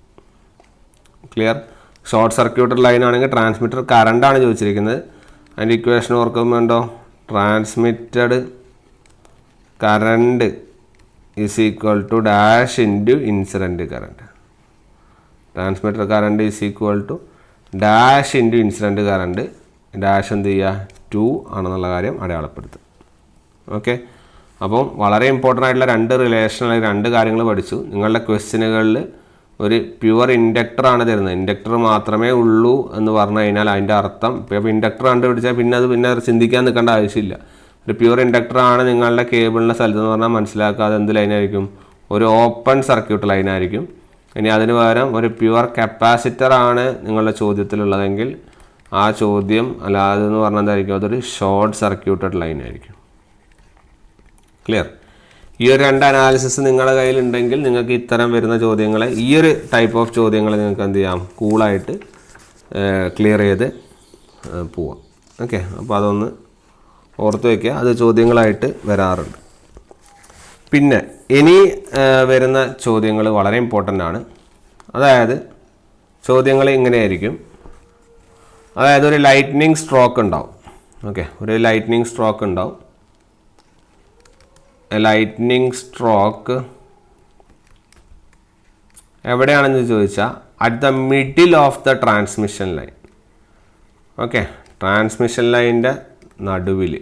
Clear? Short circuited line ആണെങ്കിൽ ട്രാൻസ്മിറ്റർ കറണ്ടാണ് ചോദിച്ചിരിക്കുന്നത്. അതിൻ്റെ ഇക്വേഷൻ ഓർക്കുമ്പോണ്ടോ, transmitted current is equal to dash into incident current. Transmitter current is equal to dash into incident current. Dash എന്ത് ചെയ്യുക? 2 ആണെന്നുള്ള കാര്യം അടയാളപ്പെടുത്തുക. ഓക്കെ, അപ്പം വളരെ ഇമ്പോർട്ടൻ്റ് ആയിട്ടുള്ള രണ്ട് കാര്യങ്ങൾ പഠിച്ചു. നിങ്ങളുടെ ക്വസ്റ്റ്യനുകളിൽ ഒരു പ്യുവർ ഇൻഡക്ടറാണ് തരുന്നത്. ഇൻഡക്ടർ മാത്രമേ ഉള്ളൂ എന്ന് പറഞ്ഞു കഴിഞ്ഞാൽ അതിൻ്റെ അർത്ഥം, ഇപ്പോൾ ഇൻഡക്ടർ കണ്ടുപിടിച്ചാൽ പിന്നെ അത് ചിന്തിക്കാൻ നിൽക്കേണ്ട ആവശ്യമില്ല. ഒരു പ്യുവർ ഇൻഡക്ടറാണ് നിങ്ങളുടെ കേബിളിൻ്റെ സ്ഥലത്ത് എന്ന് പറഞ്ഞാൽ മനസ്സിലാക്കാതെ എന്ത് ലൈനായിരിക്കും? ഒരു ഓപ്പൺ സർക്യൂട്ട് ലൈനായിരിക്കും. ഇനി അതിന് പകരം ഒരു പ്യുവർ കപ്പാസിറ്ററാണ് നിങ്ങളുടെ ചോദ്യത്തിലുള്ളതെങ്കിൽ ആ ചോദ്യം അതെന്ന് പറഞ്ഞാൽ എന്തായിരിക്കും? അതൊരു ഷോർട്ട് സർക്യൂട്ടഡ് ലൈനായിരിക്കും. ക്ലിയർ? ഈ ഒരു 2 അനാലിസിസ് നിങ്ങളുടെ കയ്യിലുണ്ടെങ്കിൽ നിങ്ങൾക്ക് ഇത്തരം വരുന്ന ചോദ്യങ്ങളെ, ഈ ഒരു ടൈപ്പ് ഓഫ് ചോദ്യങ്ങളെ നിങ്ങൾക്ക് എന്ത് ചെയ്യാം? കൂളായിട്ട് ക്ലിയർ ചെയ്ത് പോവാം. ഓക്കെ, അപ്പോൾ അതൊന്ന് ഓർത്ത് വയ്ക്കുക. അത് ചോദ്യങ്ങളായിട്ട് വരാറുണ്ട്. പിന്നെ ഇനി വരുന്ന ചോദ്യങ്ങൾ വളരെ ഇമ്പോർട്ടൻ്റ് ആണ്. അതായത് ചോദ്യങ്ങൾ ഇങ്ങനെയായിരിക്കും. അതായത് ഒരു ലൈറ്റ്നിങ് സ്ട്രോക്ക് ഉണ്ടാവും. ഓക്കെ, ഒരു ലൈറ്റ്നിങ് സ്ട്രോക്ക് ഉണ്ടാവും. ലൈറ്റ്നിങ് സ്ട്രോക്ക് എവിടെയാണെന്ന് ചോദിച്ചാൽ at the middle of the transmission line. Okay, transmission ലൈനിൻ്റെ നടുവിൽ.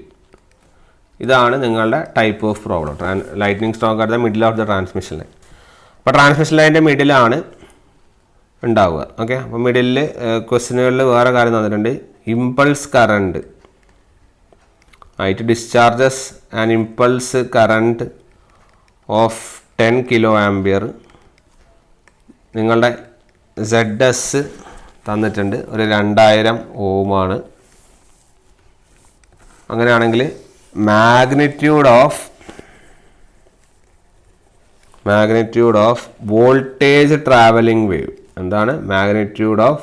ഇതാണ് നിങ്ങളുടെ type of problem. Lightning stroke at the middle of the transmission line. അപ്പോൾ ട്രാൻസ്മിഷൻ ലൈനിൻ്റെ മിഡിലാണ് ഉണ്ടാവുക. ഓക്കെ, അപ്പോൾ മിഡിലിൽ ക്വസ്റ്റ്യനുകളിൽ വേറെ കാര്യം തന്നിട്ടുണ്ട്. Impulse current, it discharges an impulse current of 10 kA. നിങ്ങളുടെ ZS തന്നിട്ടുണ്ട്, ഒരു 2000 ഓമാണ്. അങ്ങനെയാണെങ്കിൽ magnitude of voltage travelling wave എന്താണ്? Magnitude of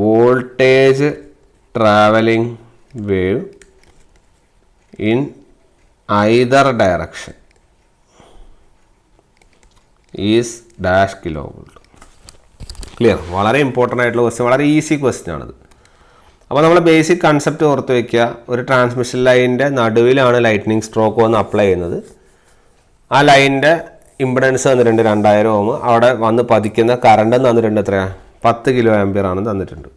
voltage travelling wave in either direction is dash kilovolt. Clear? വളരെ ഇമ്പോർട്ടൻ്റ് ആയിട്ടുള്ള ക്വസ്റ്റ്യൻ, വളരെ ഈസി ക്വസ്റ്റ്യൻ ആണത്. അപ്പോൾ നമ്മൾ ബേസിക് കൺസെപ്റ്റ് ഓർത്ത് വയ്ക്കുക. ഒരു ട്രാൻസ്മിഷൻ ലൈനിൻ്റെ നടുവിലാണ് ലൈറ്റ്നിങ് സ്ട്രോക്ക് വന്ന് അപ്ലൈ ചെയ്യുന്നത്. ആ ലൈനിൻ്റെ ഇമ്പിഡൻസ് തന്നിട്ടുണ്ട് 2000 ഓം. അവിടെ വന്ന് പതിക്കുന്ന കറണ്ട് തന്നിട്ടുണ്ട് എത്രയാണ്? 10 kA ആണ് തന്നിട്ടുണ്ട്.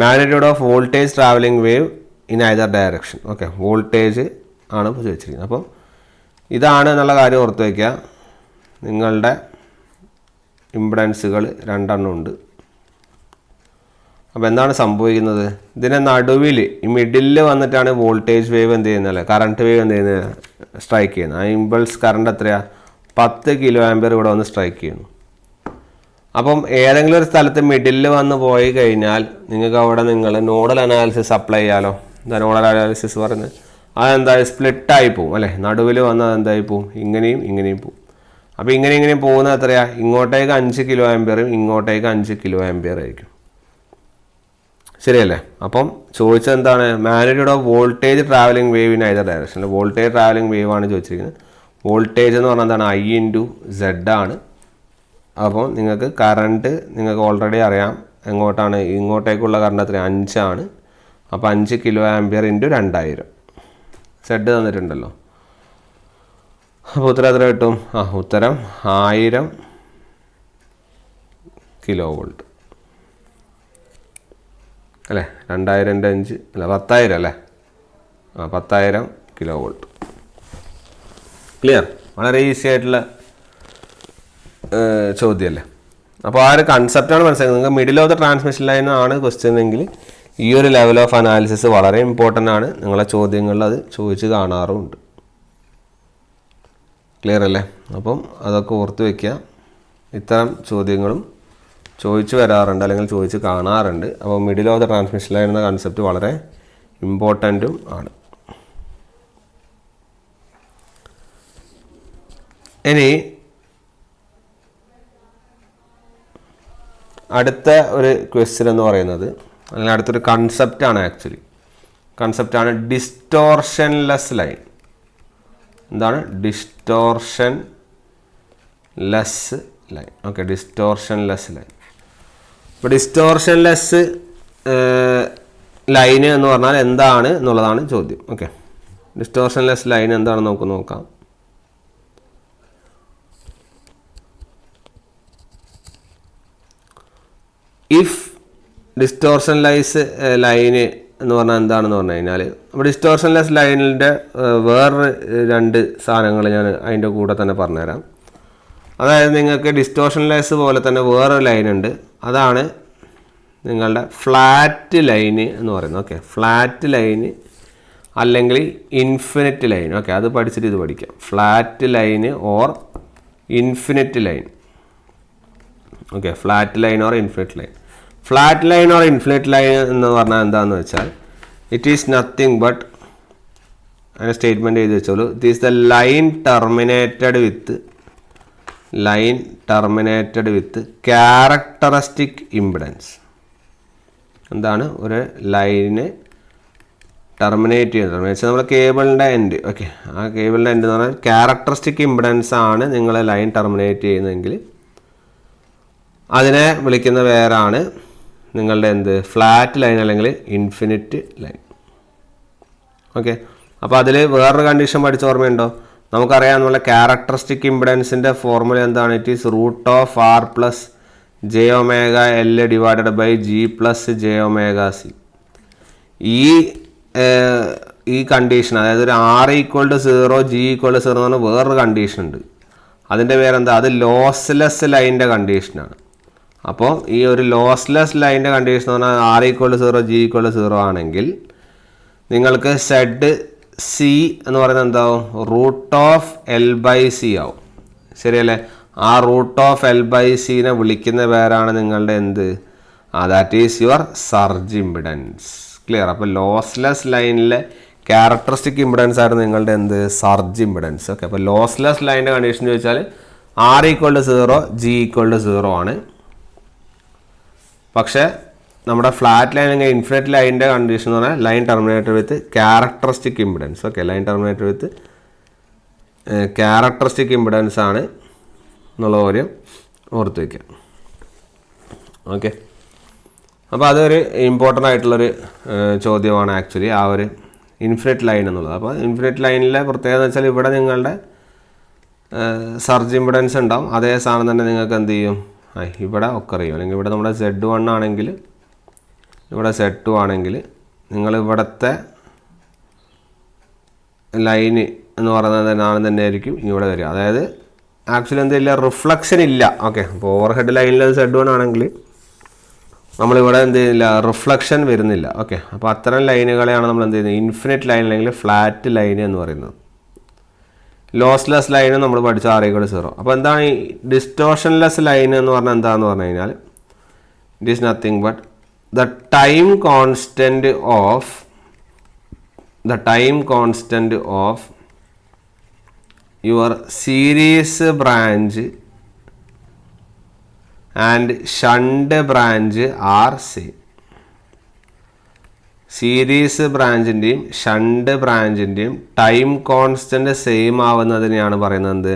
Magnitude of voltage travelling wave in either direction. Okay, voltage ആണ് ഇപ്പോൾ ചോദിച്ചിരിക്കുന്നത്. അപ്പം ഇതാണ് എന്നുള്ള കാര്യം ഓർത്ത് വയ്ക്കുക. നിങ്ങളുടെ ഇമ്പിഡൻസുകൾ 2 ഉണ്ട്. അപ്പോൾ എന്താണ് സംഭവിക്കുന്നത്? ഇതിൻ്റെ നടുവിൽ ഈ മിഡിലിൽ വന്നിട്ടാണ് വോൾട്ടേജ് വേവ് എന്ത് ചെയ്യുന്നത്, അല്ലേ, കറണ്ട് വേവ് എന്ത് ചെയ്യുന്നത്, സ്ട്രൈക്ക് ചെയ്യുന്നത്. ആ ഇമ്പൾസ് കറണ്ട് എത്രയാണ്? 10 kA ഇവിടെ വന്ന് സ്ട്രൈക്ക് ചെയ്യുന്നു. അപ്പം ഏതെങ്കിലും ഒരു സ്ഥലത്ത് മിഡിലിൽ വന്ന് പോയി കഴിഞ്ഞാൽ നിങ്ങൾക്ക് അവിടെ നിങ്ങൾ നോഡൽ അനാലിസിസ് അപ്ലൈ ചെയ്യാമല്ലോ. എന്താ നോഡൽ അനാലിസിസ് പറയുന്നത്? അതെന്തായാലും സ്പ്ലിറ്റായി പോവും, അല്ലേ? നടുവിൽ വന്ന് അതെന്തായി പോവും? ഇങ്ങനെയും പോവും. അപ്പോൾ ഇങ്ങനെയും പോകുന്നത് എത്രയാണ്? ഇങ്ങോട്ടേക്ക് 5 kA ഇങ്ങോട്ടേക്ക് 5 kA ആയിരിക്കും. ശരിയല്ലേ? അപ്പം ചോദിച്ചത് എന്താണ്? Magnitude of voltage travelling wave in either direction. Voltage travelling wave ആണ് ചോദിച്ചിരിക്കുന്നത്. വോൾട്ടേജ് എന്ന് പറഞ്ഞാൽ എന്താണ്? I/Z ആണ്. അപ്പോൾ നിങ്ങൾക്ക് കറണ്ട് നിങ്ങൾക്ക് ഓൾറെഡി അറിയാം എങ്ങോട്ടാണ്, ഇങ്ങോട്ടേക്കുള്ള കറണ്ട് എത്ര? 5 ആണ്. അപ്പോൾ 5 kA × 2000 Z തന്നിട്ടുണ്ടല്ലോ. അപ്പോൾ ഉത്തരം എത്ര കിട്ടും? ഉത്തരം 1000 kV അല്ലേ? 2000 × 5 അല്ല 10,000 അല്ലേ? 10,000 kV. ക്ലിയർ? വളരെ ഈസി ആയിട്ടുള്ള ചോദ്യമല്ലേ? അപ്പോൾ ആ ഒരു കൺസെപ്റ്റാണ് മനസ്സിലാക്കുന്നത്. നിങ്ങൾക്ക് middle of the transmission line ആണ് ക്വസ്റ്റ്യൻ എങ്കിൽ ഈ ഒരു ലെവൽ ഓഫ് അനാലിസിസ് വളരെ ഇമ്പോർട്ടൻ്റ് ആണ്. നിങ്ങളെ ചോദ്യങ്ങളിൽ അത് ചോദിച്ച് കാണാറുമുണ്ട്. ക്ലിയർ അല്ലേ? അപ്പം അതൊക്കെ ഓർത്ത് വയ്ക്കുക. ഇത്തരം ചോദ്യങ്ങളും ചോദിച്ചു വരാറുണ്ട് അല്ലെങ്കിൽ ചോദിച്ച് കാണാറുണ്ട്. അപ്പോൾ middle of the transmission line എന്ന കൺസെപ്റ്റ് വളരെ ഇമ്പോർട്ടൻറ്റും ആണ്. ഇനി അടുത്ത ഒരു ക്വസ്റ്റ്യൻ എന്ന് പറയുന്നത്, അല്ലെങ്കിൽ അടുത്തൊരു കൺസെപ്റ്റാണ്, ആക്ച്വലി കൺസെപ്റ്റാണ് ഡിസ്റ്റോർഷൻലെസ് ലൈൻ. എന്താണ് distortionless line? Okay, distortionless line. ഇപ്പോൾ ഡിസ്റ്റോർഷൻലെസ് ലൈന് എന്ന് പറഞ്ഞാൽ എന്താണ് എന്നുള്ളതാണ് ചോദ്യം. ഓക്കെ, ഡിസ്റ്റോർഷൻലെസ് ലൈൻ എന്താണെന്ന് നമുക്ക് നോക്കാം. ഇഫ് ഡിസ്റ്റോർഷൻലെസ് ലൈന് എന്ന് പറഞ്ഞാൽ എന്താണെന്ന് പറഞ്ഞു കഴിഞ്ഞാൽ, അപ്പോൾ ഡിസ്റ്റോർഷൻലെസ് ലൈനിൻ്റെ വേറൊരു 2 സാധനങ്ങൾ ഞാൻ അതിൻ്റെ കൂടെ തന്നെ പറഞ്ഞുതരാം. അതായത് നിങ്ങൾക്ക് ഡിസ്റ്റോർഷൻലെസ് പോലെ തന്നെ വേറൊരു ലൈനുണ്ട്, അതാണ് നിങ്ങളുടെ ഫ്ലാറ്റ് ലൈന് എന്ന് പറയുന്നത്. ഓക്കെ, ഫ്ലാറ്റ് ലൈന് അല്ലെങ്കിൽ ഇൻഫിനിറ്റ് ലൈൻ. ഓക്കെ, അത് പഠിച്ചിട്ട് ഇത് പഠിക്കാം. Flat line or infinite line. Okay, flat line or infinite line. Flat line or infinite line എന്ന് പറഞ്ഞാൽ എന്താണെന്ന് വെച്ചാൽ, ഇറ്റ് ഈസ് നത്തിങ് ബട്ട്, അതിൻ്റെ സ്റ്റേറ്റ്മെൻറ്റ് എഴുതി വെച്ചോളൂ, it is the line terminated with characteristic impedance. എന്താണ് ഒരു ലൈന് ടെർമിനേറ്റ് ചെയ്യുന്നത് വെച്ചാൽ നമ്മൾ കേബിളിൻ്റെ എൻഡ്. ഓക്കെ, ആ കേബിളിൻ്റെ എൻഡ് എന്ന് പറഞ്ഞാൽ ക്യാരക്ടറിസ്റ്റിക് ഇംപിഡൻസ് ആണ് നിങ്ങൾ ലൈൻ ടെർമിനേറ്റ് ചെയ്യുന്നതെങ്കിൽ അതിനെ വിളിക്കുന്ന പേരാണ് നിങ്ങളുടെ ഫ്ലാറ്റ് ലൈൻ അല്ലെങ്കിൽ ഇൻഫിനിറ്റ് ലൈൻ. ഓക്കെ, അപ്പോൾ അതിൽ വേറൊരു കണ്ടീഷൻ പഠിച്ച ഓർമ്മയുണ്ടോ? നമുക്കറിയാം, നമ്മളെ ക്യാരക്ടറിസ്റ്റിക് ഇംപിഡൻസിൻ്റെ ഫോർമുല എന്താണ്? It is √R+J⍵L divided by G+J⍵C. ഈ കണ്ടീഷൻ, അതായത് ഒരു R = 0 G = 0 എന്ന് പറഞ്ഞാൽ വേറൊരു കണ്ടീഷൻ ഉണ്ട്. അതിൻ്റെ പേരെന്താ? അത് ലോസ്ലെസ് ലൈനിൻ്റെ കണ്ടീഷനാണ്. അപ്പോൾ ഈ ഒരു ലോസ്ലെസ് ലൈനിൻ്റെ കണ്ടീഷൻ എന്ന് പറഞ്ഞാൽ R = 0 G = 0 ആണെങ്കിൽ നിങ്ങൾക്ക് ZC എന്ന് പറയുന്നത് എന്താവും? √L/C ആവും. ശരിയല്ലേ? ആ √L/C വിളിക്കുന്ന പേരാണ് നിങ്ങളുടെ that is your surge impedance. Clear? അപ്പോൾ ലോസ്ലെസ് ലൈനിലെ ക്യാരക്ടറിസ്റ്റിക് ഇംപിഡൻസ് ആയിരുന്നു നിങ്ങളുടെ സർജ് ഇംപിഡൻസ്. ഓക്കെ, അപ്പോൾ ലോസ്ലെസ് ലൈനിൻ്റെ കണ്ടീഷൻ ചോദിച്ചാൽ R = 0 G = 0 ആണ്. പക്ഷേ നമ്മുടെ ഫ്ലാറ്റ് ലൈൻ അല്ലെങ്കിൽ ഇൻഫിനിറ്റ് ലൈനിൻ്റെ കണ്ടീഷൻ എന്ന് പറഞ്ഞാൽ line terminated with characteristic impedance. Okay, line terminated with characteristic impedance ആണ് എന്നുള്ള കാര്യം ഓർത്ത് വയ്ക്കുക. ഓക്കെ, അപ്പോൾ അതൊരു ഇമ്പോർട്ടൻ്റ് ആയിട്ടുള്ളൊരു ചോദ്യമാണ് ആക്ച്വലി, ആ ഒരു ഇൻഫിനിറ്റ് ലൈൻ എന്നുള്ളത്. അപ്പോൾ ഇൻഫിനിറ്റ് ലൈനിലെ പ്രത്യേകത എന്ന് വെച്ചാൽ ഇവിടെ നിങ്ങളുടെ സർജ് ഇംപിഡൻസ് ഉണ്ടാവും. അതേ സാധനം തന്നെ നിങ്ങൾക്ക് എന്ത് ചെയ്യും? ഇവിടെ ഒക്കെ അറിയും. അല്ലെങ്കിൽ ഇവിടെ നമ്മുടെ Z1 ആണെങ്കിൽ, ഇവിടെ Z2 ആണെങ്കിൽ, നിങ്ങൾ ഇവിടുത്തെ ലൈന് എന്ന് പറയുന്നത് തന്നെ ആയിരിക്കും ഇവിടെ വരിക. അതായത് ആക്ച്വലി എന്തില്ല, റിഫ്ലക്ഷൻ ഇല്ല. ഓക്കെ, അപ്പോൾ ഓവർഹെഡ് ലൈനിൽ Z1 ആണെങ്കിൽ നമ്മളിവിടെ എന്ത് ചെയ്യുന്നില്ല, റിഫ്ലക്ഷൻ വരുന്നില്ല. ഓക്കെ, അപ്പോൾ അത്തരം ലൈനുകളെയാണ് നമ്മൾ എന്ത് ചെയ്യുന്നത്? ഇൻഫിനിറ്റ് ലൈൻ അല്ലെങ്കിൽ ഫ്ലാറ്റ് ലൈൻ എന്ന് പറയുന്നത്. ലോസ്ലെസ് ലൈന് നമ്മൾ പഠിച്ച R = 0. അപ്പോൾ എന്താണ് ഈ ഡിസ്റ്റോർഷൻലെസ് ലൈൻ എന്ന് പറഞ്ഞാൽ എന്താണെന്ന് പറഞ്ഞു കഴിഞ്ഞാൽ, it is nothing but the time constant of your series branch and shunt branch are same. Series ബ്രാഞ്ചിൻ്റെയും ഷണ്ട് ബ്രാഞ്ചിൻ്റെയും ടൈം കോൺസ്റ്റൻറ്റ് സെയിം ആവുന്നതിനെയാണ് പറയുന്നത്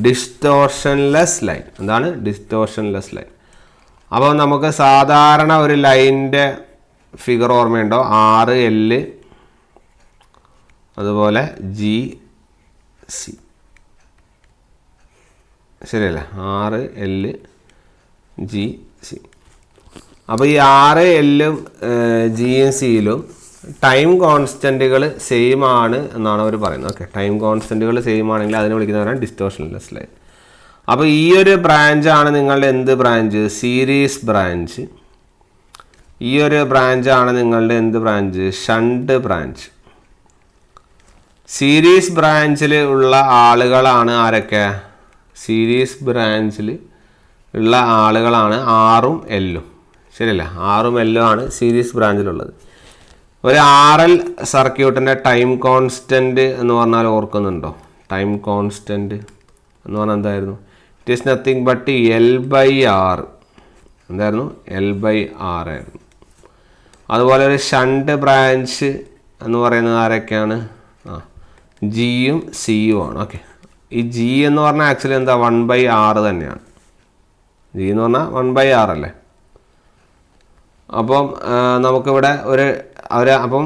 ഡിസ്റ്റോർഷൻലെസ് ലൈൻ. എന്താണ് ഡിസ്റ്റോർഷൻലെസ് ലൈൻ? അപ്പോൾ നമുക്ക് സാധാരണ ഒരു ലൈനിൻ്റെ ഫിഗർ ഓർമ്മയുണ്ടോ? RL അതുപോലെ GC. ശരിയല്ലേ? RL GC. അപ്പോൾ ഈ RLും GCയിലും ടൈം കോൺസ്റ്റൻറ്റുകൾ സെയിം ആണ് എന്നാണ് അവർ പറയുന്നത്. ഓക്കെ, ടൈം കോൺസ്റ്റൻറ്റുകൾ സെയിം ആണെങ്കിൽ അതിനെ വിളിക്കുന്നവരാണ് ഡിസ്റ്റോർഷൻലെസ് ലൈൻ. അപ്പോൾ ഈ ഒരു ബ്രാഞ്ചാണ് നിങ്ങളുടെ എന്ത് ബ്രാഞ്ച്? Series branch. ഈ ഒരു ബ്രാഞ്ചാണ് നിങ്ങളുടെ എന്ത് ബ്രാഞ്ച്? Shunt branch. സീരീസ് ബ്രാഞ്ചിൽ ഉള്ള ആളുകളാണ് ആരൊക്കെ? സീരീസ് ബ്രാഞ്ചിൽ ഉള്ള ആളുകളാണ് ആറും എല്ലും. ശരിയല്ലേ? ആറും എല്ലും ആണ് സീരീസ് ബ്രാഞ്ചിലുള്ളത്. ഒരു RL സർക്യൂട്ടിൻ്റെ ടൈം കോൺസ്റ്റൻറ്റ് എന്ന് പറഞ്ഞാൽ ഓർക്കുന്നുണ്ടോ? ടൈം കോൺസ്റ്റൻറ്റ് എന്ന് പറഞ്ഞാൽ എന്തായിരുന്നു? It is nothing but L/R. എന്തായിരുന്നു? L/R ആയിരുന്നു. അതുപോലെ ഒരു ഷണ്ട് ബ്രാഞ്ച് എന്ന് പറയുന്നത് ആരൊക്കെയാണ്? ജിയും സിയും ആണ്. ഓക്കെ, ഈ ജി എന്ന് പറഞ്ഞാൽ ആക്ച്വലി എന്താ? 1/R തന്നെയാണ്. ജി എന്ന് പറഞ്ഞാൽ 1/R അല്ലേ? അപ്പം നമുക്കിവിടെ അപ്പം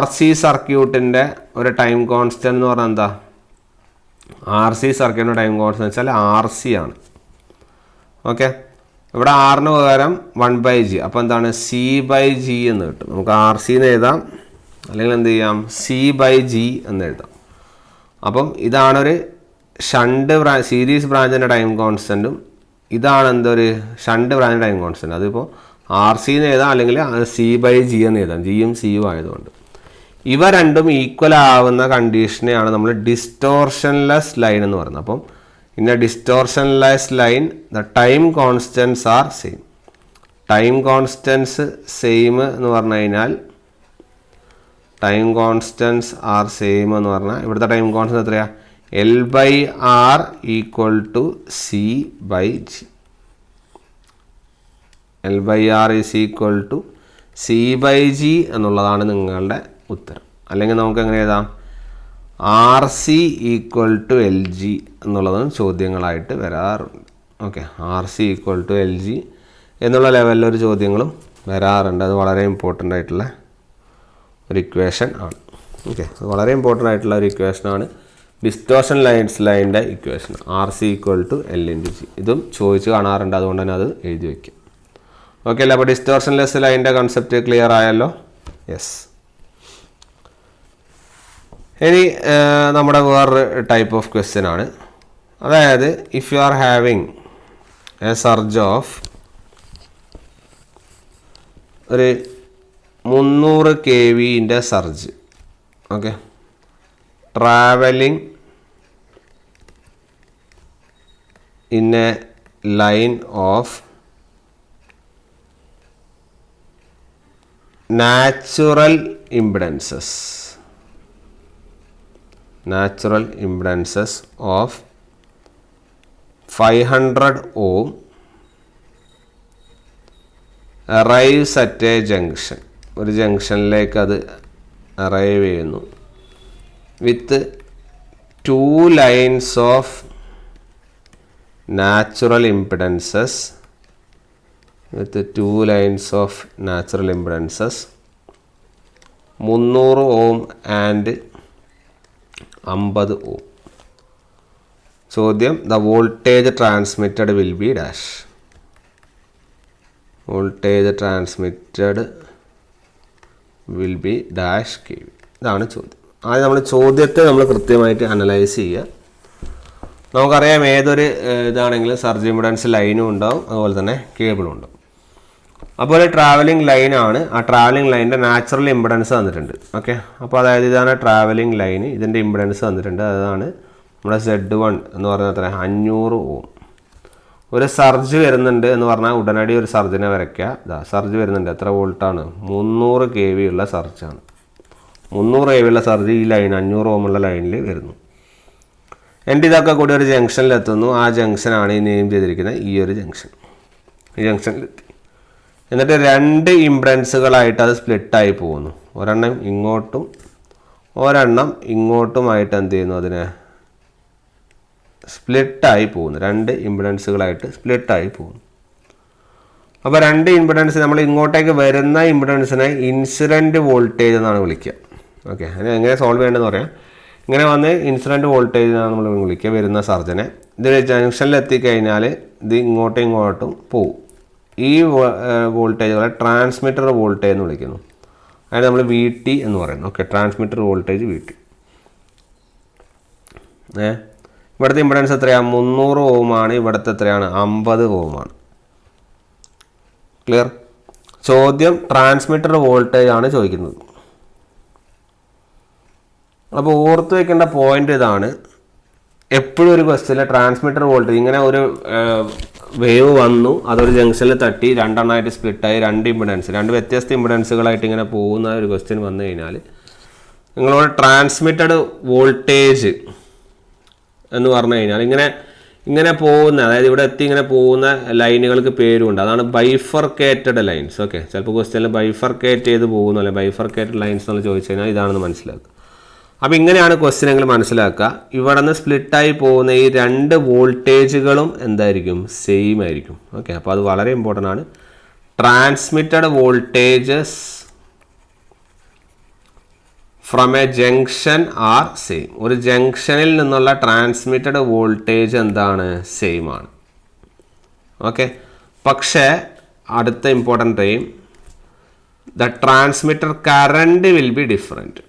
RC സർക്യൂട്ടിൻ്റെ ഒരു ടൈം കോൺസ്റ്റൻറ്റ് എന്ന് പറഞ്ഞാൽ എന്താ? RC സർക്യൂട്ടിൻ്റെ ടൈം കോൺസ്റ്റൻറ്റ് വെച്ചാൽ RC ആണ്. ഓക്കെ, ഇവിടെ ആറിന് പകരം 1/G. അപ്പോൾ എന്താണ്? C/G എന്ന് കിട്ടും. നമുക്ക് RC എന്ന് എഴുതാം, അല്ലെങ്കിൽ എന്ത് ചെയ്യാം? C/G എന്ന് എഴുതാം. അപ്പം ഇതാണൊരു സീരീസ് ബ്രാഞ്ചിൻ്റെ ടൈം കോൺസ്റ്റൻറ്റും ഇതാണ് എന്തൊരു ഷണ്ട് ബ്രാഞ്ചിൻ്റെ ടൈം കോൺസ്റ്റൻറ്റ്. അതിപ്പോൾ RC എന്ന് എഴുതാം, അല്ലെങ്കിൽ C/G എന്ന് എഴുതാം, ജിയും സിയും ആയതുകൊണ്ട്. ഇവ രണ്ടും ഈക്വൽ ആവുന്ന കണ്ടീഷനെയാണ് നമ്മൾ ഡിസ്റ്റോർഷൻലെസ് ലൈൻ എന്ന് പറയുന്നത്. അപ്പം in a distortionless line the time constants are same. Time constants same എന്ന് പറഞ്ഞു കഴിഞ്ഞാൽ ടൈം കോൺസ്റ്റൻസ് ആർ സെയിം എന്ന് പറഞ്ഞാൽ ഇവിടുത്തെ ടൈം കോൺസ്റ്റൻസ് എത്രയാണ്? L/R equal to C/G. L/R is equal to C/G എന്നുള്ളതാണ് നിങ്ങളുടെ ഉത്തരം. അല്ലെങ്കിൽ നമുക്ക് എങ്ങനെ എഴുതാം? RC ഈക്വൽ ടു LG എന്നുള്ളതും ചോദ്യങ്ങളായിട്ട് വരാറുണ്ട്. Okay, RC equal to LG എന്നുള്ള ലെവലിലൊരു ചോദ്യങ്ങളും വരാറുണ്ട്. അത് വളരെ ഇമ്പോർട്ടൻ്റ് ആയിട്ടുള്ള ഒരു ഇക്വേഷൻ ആണ്. ഓക്കെ, അത് വളരെ ഇമ്പോർട്ടൻ്റ് ആയിട്ടുള്ള ഒരു ഇക്വേഷനാണ് ഡിസ്റ്റോർഷൻ ലൈൻ്റെ equation. RC equal to L/G. ഇതും ചോദിച്ച് കാണാറുണ്ട്, അതുകൊണ്ട് തന്നെ അത് എഴുതി വയ്ക്കും. ഓക്കെ അല്ലേ? അപ്പോൾ ഡിസ്റ്റോർഷൻലെസ് ലൈൻ്റെ കൺസെപ്റ്റ് ക്ലിയർ ആയല്ലോ? യെസ്. ഇനി നമ്മുടെ വേറൊരു ടൈപ്പ് ഓഫ് ക്വസ്റ്റ്യൻ ആണ്. അതായത് if you are having a surge of ഒരു 300 kVൻ്റെ surge, okay, travelling in a line of natural impedances of 500 ohm arrives at a junction. ഒരു ജംഗ്ഷനിലേക്ക് അത് അറൈവ് ചെയ്യുന്നു വിത്ത് 2 lines of natural impedances 300 ohm and 50 ohm. ചോദ്യം, the voltage transmitted will be dash. Voltage transmitted will be dash kV. ഇതാണ് ചോദ്യം. ആദ്യം നമ്മൾ ചോദ്യത്തെ നമ്മൾ കൃത്യമായിട്ട് അനലൈസ് ചെയ്യുക. നമുക്കറിയാം ഏതൊരു ഇതാണെങ്കിലും സർജ് ഇംപെഡൻസ് ലൈനും ഉണ്ടാവും, അതുപോലെ തന്നെ കേബിളും ഉണ്ടാവും. അപ്പോൾ ട്രാവലിംഗ് ലൈനാണ്. ആ ട്രാവലിംഗ് ലൈനിൻ്റെ നാച്ചുറൽ ഇംപെഡൻസ് തന്നിട്ടുണ്ട്. ഓക്കെ, അപ്പോൾ അതായത് ഇതാണ് ട്രാവലിംഗ് ലൈന്, ഇതിൻ്റെ ഇംപെഡൻസ് തന്നിട്ടുണ്ട്. അതാണ് നമ്മുടെ Z1 എന്ന് പറയുന്നത് എത്ര? 500 ohm. ഒരു സർജ് വരുന്നുണ്ട് എന്ന് പറഞ്ഞാൽ ഉടനടി ഒരു സർജിനെ വരയ്ക്കുക. ഇതാ സർജ് വരുന്നുണ്ട്. എത്ര വോൾട്ടാണ്? 300 kV ഉള്ള സർജാണ്. 300 kV ഉള്ള സർജ് ഈ ലൈൻ 500 ohm ഉള്ള ലൈനിൽ വരുന്നു. എൻ്റെ ഇതൊക്കെ കൂടി ഒരു ജംഗ്ഷനിലെത്തുന്നു. ആ ജംഗ്ഷനാണ് ഈ നെയിം ചെയ്തിരിക്കുന്നത്, ഈ ഒരു ജംഗ്ഷൻ. ഈ ജംഗ്ഷനിലെത്തി. എന്നിട്ട് 2 ഇംപെഡൻസുകളായിട്ട് അത് സ്പ്ലിറ്റായി പോകുന്നു. ഒരെണ്ണം ഇങ്ങോട്ടും ഒരെണ്ണം ഇങ്ങോട്ടുമായിട്ട് എന്ത് ചെയ്യുന്നു? അതിനെ സ്പ്ലിറ്റായി പോകുന്നു. 2 ഇംപെഡൻസുകളായിട്ട് സ്പ്ലിറ്റായി പോകുന്നു. അപ്പോൾ 2 ഇംപെഡൻസ് നമ്മൾ ഇങ്ങോട്ടേക്ക് വരുന്ന ഇംപെഡൻസിനെ ഇൻസിഡൻറ്റ് വോൾട്ടേജ് എന്നാണ് വിളിക്കുക. ഓക്കെ, അതിനെ എങ്ങനെ സോൾവ് ചെയ്യേണ്ടതെന്ന് പറയാം. ഇങ്ങനെ വന്ന് ഇൻസിഡൻറ്റ് വോൾട്ടേജ് എന്നാണ് നമ്മൾ വിളിക്കുക വരുന്ന സർജനെ. ഇത് ജംഗ്ഷനിൽ എത്തിക്കഴിഞ്ഞാൽ ഇത് ഇങ്ങോട്ടും ഇങ്ങോട്ടും പോകും. ഈ വോൾട്ടേജുകളെ ട്രാൻസ്മിറ്റർ വോൾട്ടേജ് എന്ന് വിളിക്കുന്നു. അതിന് നമ്മൾ VT എന്ന് പറയുന്നു. Okay, transmitter voltage VT. ഇവിടുത്തെ ഇംപെഡൻസ് എത്രയാണ്? 300 ohm ആണ്. ഇവിടുത്തെ എത്രയാണ്? 50 ohm ആണ്. ക്ലിയർ? ചോദ്യം ട്രാൻസ്മിറ്റർ വോൾട്ടേജ് ആണ് ചോദിക്കുന്നത്. അപ്പോൾ ഓർത്ത് വയ്ക്കേണ്ട പോയിന്റ് ഇതാണ്. എപ്പോഴും ഒരു ക്വസ്റ്റ്യനിൽ ട്രാൻസ്മിറ്റർ വോൾട്ടേജ് ഇങ്ങനെ ഒരു വേവ് വന്നു, അതൊരു ജംഗ്ഷനിൽ തട്ടി രണ്ടെണ്ണമായിട്ട് സ്പ്ലിറ്റായി, രണ്ട് വ്യത്യസ്ത ഇമ്പിഡൻസുകളായിട്ട് ഇങ്ങനെ പോകുന്ന ഒരു ക്വസ്റ്റ്യൻ വന്നു കഴിഞ്ഞാൽ നിങ്ങളോട് ട്രാൻസ്മിറ്റഡ് വോൾട്ടേജ് എന്ന് പറഞ്ഞു കഴിഞ്ഞാൽ ഇങ്ങനെ പോകുന്ന, അതായത് ഇവിടെ എത്തി ഇങ്ങനെ പോകുന്ന ലൈനുകൾക്ക് പേരുണ്ട്. അതാണ് ബൈഫർക്കേറ്റഡ് ലൈൻസ്. ഓക്കെ, ചിലപ്പോൾ ക്വസ്റ്റ്യനിൽ ബൈഫർക്കേറ്റ് ചെയ്ത് പോകുന്നു, അല്ലെങ്കിൽ ബൈഫർക്കേറ്റഡ് ലൈൻസ് എന്ന് ചോദിച്ചു കഴിഞ്ഞാൽ ഇതാണെന്ന് മനസ്സിലാക്കുക. അപ്പോൾ ഇങ്ങനെയാണ് ക്വസ്റ്റ്യൻ നിങ്ങൾ മനസ്സിലാക്കുക. ഇവിടെ നിന്ന് സ്പ്ലിറ്റായി പോകുന്ന ഈ രണ്ട് വോൾട്ടേജുകളും എന്തായിരിക്കും? സെയിം ആയിരിക്കും. ഓക്കെ, അപ്പോൾ അത് വളരെ ഇമ്പോർട്ടൻ്റ് ആണ്. Transmitted voltages from a junction are same. ഒരു ജംഗ്ഷനിൽ നിന്നുള്ള ട്രാൻസ്മിറ്റഡ് വോൾട്ടേജ് എന്താണ്? സെയിം ആണ്. ഓക്കെ, പക്ഷേ അടുത്ത important time, the transmitter current will be different.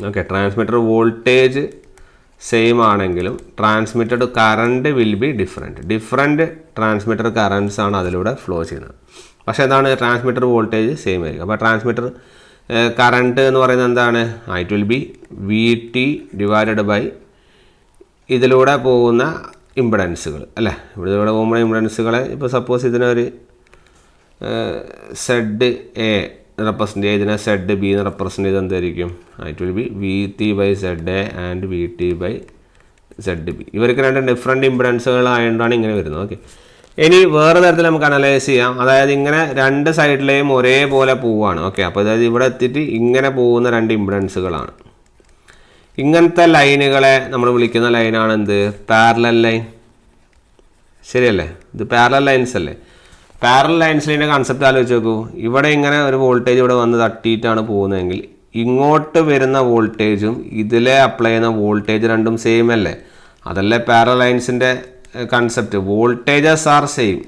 Okay, transmitter voltage same ആണെങ്കിലും transmitted current will be different transmitter currents ആണ് അതിലൂടെ ഫ്ലോ ചെയ്യുന്നത്. പക്ഷേ എന്താണ്? ട്രാൻസ്മിറ്റർ വോൾട്ടേജ് സെയിം ആയിരിക്കും. അപ്പോൾ ട്രാൻസ്മിറ്റർ കറണ്ട് എന്ന് പറയുന്നത് എന്താണ്? It will be VT divided by ഇതിലൂടെ പോകുന്ന ഇമ്പിഡൻസുകൾ, അല്ലേ? ഇതിലൂടെ പോകുന്ന ഇമ്പിഡൻസുകളെ ഇപ്പോൾ സപ്പോസ് ഇതിനൊരു ZA റെപ്രസെൻ്റ് ചെയ്യുക, ഇതിനെ ZB എന്ന് റെപ്രസെൻ്റ് ചെയ്ത് എന്തായിരിക്കും? It will be VT by ZA and VT by ZB. ഇവർക്ക് രണ്ട് ഡിഫറെൻറ്റ് ഇമ്പിഡൻസുകളായതുകൊണ്ടാണ് ഇങ്ങനെ വരുന്നത്. ഓക്കെ, ഇനി വേറെ തരത്തിൽ നമുക്ക് അനലൈസ് ചെയ്യാം. അതായത് ഇങ്ങനെ രണ്ട് സൈഡിലെയും ഒരേപോലെ പോവുകയാണ്. ഓക്കെ, അപ്പോൾ അതായത് ഇവിടെ എത്തിയിട്ട് ഇങ്ങനെ പോകുന്ന രണ്ട് ഇമ്പിഡൻസുകളാണ്. ഇങ്ങനത്തെ ലൈനുകളെ നമ്മൾ വിളിക്കുന്ന ലൈനാണ് എന്ത്? Parallel line. ശരിയല്ലേ? ഇത് പാരലൽ ലൈൻസ് അല്ലേ? പാരലൽ ലൈൻസിൻ്റെ കൺസെപ്റ്റ് ആലോചിച്ച് നോക്കൂ. ഇവിടെ ഇങ്ങനെ ഒരു വോൾട്ടേജ് ഇവിടെ വന്ന് തട്ടിയിട്ടാണ് പോകുന്നതെങ്കിൽ ഇങ്ങോട്ട് വരുന്ന വോൾട്ടേജും ഇതിലെ അപ്ലൈ ചെയ്യുന്ന വോൾട്ടേജ് രണ്ടും സെയിം അല്ലേ? അതല്ലേ പാരലൽ ലൈൻസിൻ്റെ കൺസെപ്റ്റ്. വോൾട്ടേജസ് ആർ സെയിം,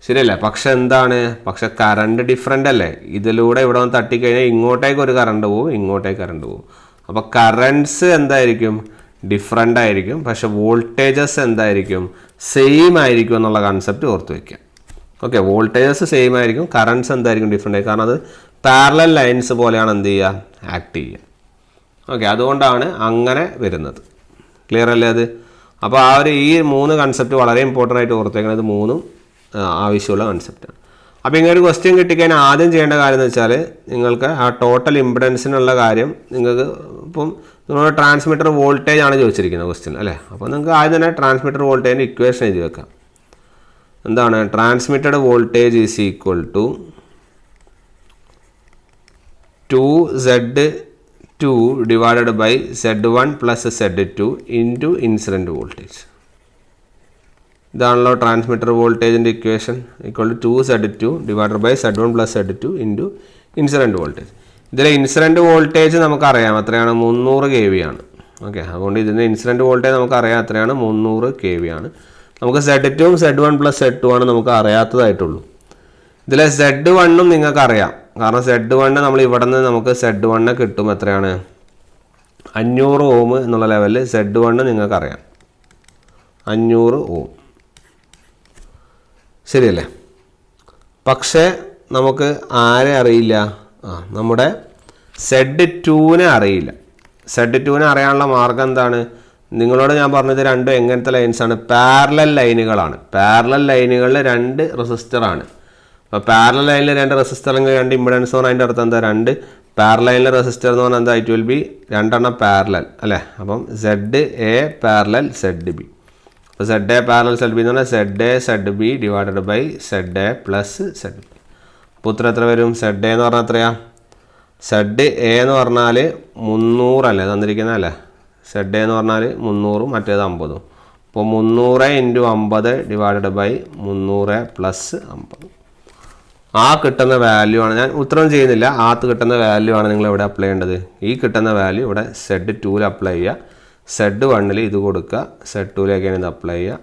ശരിയല്ലേ? പക്ഷെ എന്താണ്? പക്ഷെ കറണ്ട് ഡിഫറെൻ്റ് അല്ലേ? ഇതിലൂടെ ഇവിടെ വന്ന് തട്ടിക്കഴിഞ്ഞാൽ ഇങ്ങോട്ടേക്ക് ഒരു കറണ്ട് പോകും, ഇങ്ങോട്ടേക്ക് കറണ്ട് പോകും. അപ്പോൾ കറൻസ് എന്തായിരിക്കും? ഡിഫറെൻ്റ് ആയിരിക്കും. പക്ഷെ വോൾട്ടേജസ് എന്തായിരിക്കും? സെയിം ആയിരിക്കും എന്നുള്ള കൺസെപ്റ്റ് ഓർത്ത് വയ്ക്കുക. ഓക്കെ, വോൾട്ടേജസ് സെയിം ആയിരിക്കും, കറൻസ് എന്തായിരിക്കും? ഡിഫറെൻ്റ് ആയിരിക്കും. കാരണം അത് പാരലൽ ലൈൻസ് പോലെയാണ് എന്ത് ചെയ്യുക? ആക്ട് ചെയ്യുക. ഓക്കെ, അതുകൊണ്ടാണ് അങ്ങനെ വരുന്നത്. ക്ലിയർ അല്ലേ അത്? അപ്പോൾ ഈ മൂന്ന് കൺസെപ്റ്റ് വളരെ ഇമ്പോർട്ടൻ്റ് ആയിട്ട് ഓർത്തേക്കുന്നത്. ഇത് മൂന്നും ആവശ്യമുള്ള കൺസെപ്റ്റാണ്. അപ്പോൾ ഇങ്ങനെ ഒരു ക്വസ്റ്റ്യൻ കിട്ടിക്കഴിഞ്ഞാൽ ആദ്യം ചെയ്യേണ്ട കാര്യം എന്ന് വെച്ചാൽ നിങ്ങൾക്ക് ആ ടോട്ടൽ ഇമ്പിഡൻസിനുള്ള കാര്യം നിങ്ങൾക്ക് ഇപ്പം നിങ്ങളുടെ ട്രാൻസ്മിറ്റർ വോൾട്ടേജ് ആണ് ചോദിച്ചിരിക്കുന്നത് ക്വസ്റ്റ്യൻ, അല്ലേ? അപ്പോൾ നിങ്ങൾക്ക് ആദ്യം തന്നെ ട്രാൻസ്മിറ്റർ വോൾട്ടേജിൻ്റെ ഇക്വേഷൻ എഴുതി വെക്കാം. എന്താണ്? Transmitted voltage is equal to 2Z2 divided by Z1 plus Z2 into incident voltage. ഇതാണല്ലോ ട്രാൻസ്മിറ്റർ വോൾട്ടേജിൻ്റെ equation. Equal to 2Z2 divided by Z1 plus Z2 into incident voltage. ഇതിലെ ഇൻസിഡൻറ്റ് വോൾട്ടേജ് നമുക്കറിയാം എത്രയാണ്? 300 kV ആണ്. ഓക്കെ, അതുകൊണ്ട് ഇതിൻ്റെ ഇൻസിഡൻറ്റ് വോൾട്ടേജ് നമുക്കറിയാം എത്രയാണ്? 300 kV ആണ്. നമുക്ക് Z2 Z1 പ്ലസ് Z2 ആണ് നമുക്ക് അറിയാത്തതായിട്ടുള്ളൂ. ഇതിലെ Z1 നിങ്ങൾക്ക് അറിയാം. കാരണം Z1 നമ്മൾ ഇവിടെ നിന്ന് നമുക്ക് Z1 കിട്ടും എത്രയാണ്? 500 ഓം എന്നുള്ള ലെവലിൽ Z1 നിങ്ങൾക്കറിയാം, 500 ഓം. ശരിയല്ലേ? പക്ഷേ നമുക്ക് ആരെ അറിയില്ല? നമ്മുടെ Z2 അറിയില്ല. Z2 അറിയാനുള്ള മാർഗം എന്താണ്? നിങ്ങളോട് ഞാൻ പറഞ്ഞത് രണ്ടും എങ്ങനത്തെ ലൈൻസാണ്? പാരലൽ ലൈനുകളാണ്. പാരലൽ ലൈനുകളിൽ രണ്ട് റെസിസ്റ്ററാണ്. അപ്പോൾ പാരലൽ ലൈനിൽ രണ്ട് റെസിസ്റ്റർ അല്ലെങ്കിൽ രണ്ട് ഇമ്പിഡൻസ് എന്ന് പറഞ്ഞാൽ അതിൻ്റെ അർത്ഥം എന്താ? രണ്ട് പാരലൽ ലൈനിലെ റെസിസ്റ്റർ എന്ന് പറഞ്ഞാൽ എന്താ? ഇറ്റ് വിൽ ബി രണ്ടെണ്ണം പാരലൽ, അല്ലേ? അപ്പം ZA പാരലൽ ZB. അപ്പോൾ ZA പാരലൽ ZB എന്ന് പറഞ്ഞാൽ ZA ZB divided by ZA plus ZB. അപ്പോൾ ഉത്തരം എത്ര വരും? ZA എന്ന് പറഞ്ഞാൽ എത്രയാ? ZA എന്ന് പറഞ്ഞാൽ 300 അല്ലേ തന്നിരിക്കുന്നത്, അല്ലേ? ZA എന്ന് പറഞ്ഞാൽ 300, മറ്റേത് 50. അപ്പോൾ 300 ഇൻറ്റു 50 ഡിവൈഡഡ് ബൈ 300 പ്ലസ് 50. ആ കിട്ടുന്ന വാല്യൂ ആണ്, ഞാൻ ഉത്തരം ചെയ്യുന്നില്ല, കിട്ടുന്ന വാല്യൂ ആണ് നിങ്ങൾ ഇവിടെ അപ്ലൈ ചെയ്യേണ്ടത്. ഈ കിട്ടുന്ന വാല്യൂ ഇവിടെ Z2 അപ്ലൈ ചെയ്യുക, Z1 ഇത് കൊടുക്കുക, Z2 ഇത് അപ്ലൈ ചെയ്യുക.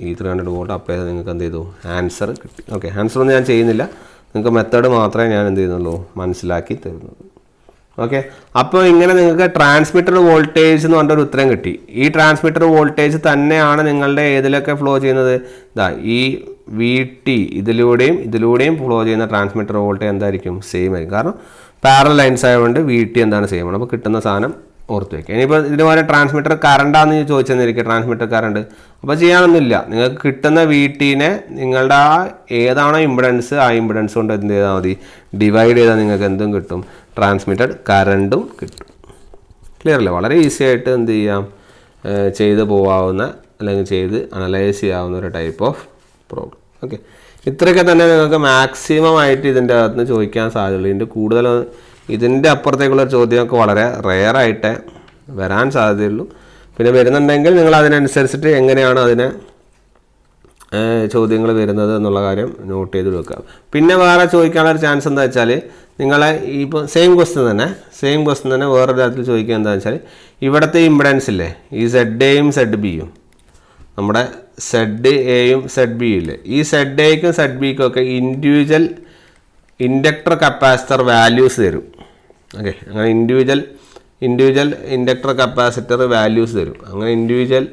ഈ 300 വോൾട്ട് അപ്ലൈ ചെയ്താൽ നിങ്ങൾക്ക് എന്ത് ചെയ്തു? ആൻസർ കിട്ടി. ഓക്കെ, ആൻസർ ഒന്നും ഞാൻ ചെയ്യുന്നില്ല, നിങ്ങൾക്ക് മെത്തേഡ് മാത്രമേ ഞാൻ എന്ത് ചെയ്യുന്നുള്ളൂ? മനസ്സിലാക്കി തരുന്നുള്ളൂ. ഓക്കെ, അപ്പോൾ ഇങ്ങനെ നിങ്ങൾക്ക് ട്രാൻസ്മിറ്റർ വോൾട്ടേജ് എന്ന് പറഞ്ഞൊരു ഉത്തരം കിട്ടി. ഈ ട്രാൻസ്മിറ്റർ വോൾട്ടേജ് തന്നെയാണ് നിങ്ങളുടെ ഏതിലൊക്കെ ഫ്ലോ ചെയ്യുന്നത്? ഈ VT ഇതിലൂടെയും ഫ്ലോ ചെയ്യുന്ന ട്രാൻസ്മിറ്റർ വോൾട്ടേജ് എന്തായിരിക്കും? സെയിം ആയിരിക്കും. കാരണം പാരലൽ ലൈൻസ് ആയതുകൊണ്ട് VT എന്താണ്? സെയിം ആണ്. അപ്പോൾ കിട്ടുന്ന സാധനം ഓർത്ത് വയ്ക്കുക. ഇനിയിപ്പോൾ ഇതുപോലെ ട്രാൻസ്മിറ്റർ കറണ്ടാന്ന് ചോദിച്ചെന്നിരിക്കുക, ട്രാൻസ്മിറ്റർ കറണ്ട്. അപ്പോൾ ചെയ്യാനൊന്നുമില്ല, നിങ്ങൾക്ക് കിട്ടുന്ന വീട്ടിനെ നിങ്ങളുടെ ആ ഏതാണോ ഇമ്പിഡൻസ് ആ ഇമ്പിഡൻസ് കൊണ്ട് എന്ത് ചെയ്താൽ മതി, ഡിവൈഡ് ചെയ്താൽ നിങ്ങൾക്ക് എന്തും കിട്ടും, ട്രാൻസ്മിറ്റഡ് കറണ്ടും കിട്ടും. ക്ലിയർ അല്ലേ? വളരെ ഈസി ആയിട്ട് എന്ത് ചെയ്യാം, ചെയ്ത് പോകാവുന്ന അല്ലെങ്കിൽ ചെയ്ത് അനലൈസ് ചെയ്യാവുന്ന ഒരു ടൈപ്പ് ഓഫ് പ്രോബ്ലം. ഓക്കെ, ഇത്രയൊക്കെ തന്നെ നിങ്ങൾക്ക് മാക്സിമം ആയിട്ട് ഇതിൻ്റെ അകത്ത് നിന്ന് ചോദിക്കാൻ സാധ്യതയുള്ളൂ. ഇതിൻ്റെ കൂടുതൽ ഇതിൻ്റെ അപ്പുറത്തേക്കുള്ള ചോദ്യമൊക്കെ വളരെ റെയറായിട്ടേ വരാൻ സാധ്യതയുള്ളൂ. പിന്നെ വരുന്നുണ്ടെങ്കിൽ നിങ്ങൾ അതിനനുസരിച്ചിട്ട് എങ്ങനെയാണ് അതിനെ ചോദ്യങ്ങൾ വരുന്നത് എന്നുള്ള കാര്യം നോട്ട് ചെയ്ത് വെക്കുക. പിന്നെ വേറെ ചോദിക്കാനുള്ളൊരു ചാൻസ് എന്താ വെച്ചാൽ, നിങ്ങളെ ഇപ്പോൾ സെയിം ക്വസ്റ്റ്യൻ തന്നെ വേറൊരു തരത്തിൽ ചോദിക്കുക എന്താണെന്ന് വെച്ചാൽ, ഇവിടുത്തെ ഇമ്പിഡൻസ് ഇല്ലേ, ഈ ZAയും ZBയും നമ്മുടെ ZAയും ZBയും ഇല്ലേ, ഈ ZAയ്ക്കും ZBയ്ക്കും ഒക്കെ ഇൻഡിവിജ്വൽ ഇൻഡക്ടർ കപ്പാസിറ്റർ വാല്യൂസ് തരും. ഓക്കെ, അങ്ങനെ ഇൻഡിവിജ്വൽ ഇൻഡക്ടർ കപ്പാസിറ്റർ വാല്യൂസ് തരും. അങ്ങനെ ഇൻഡിവിജ്വൽ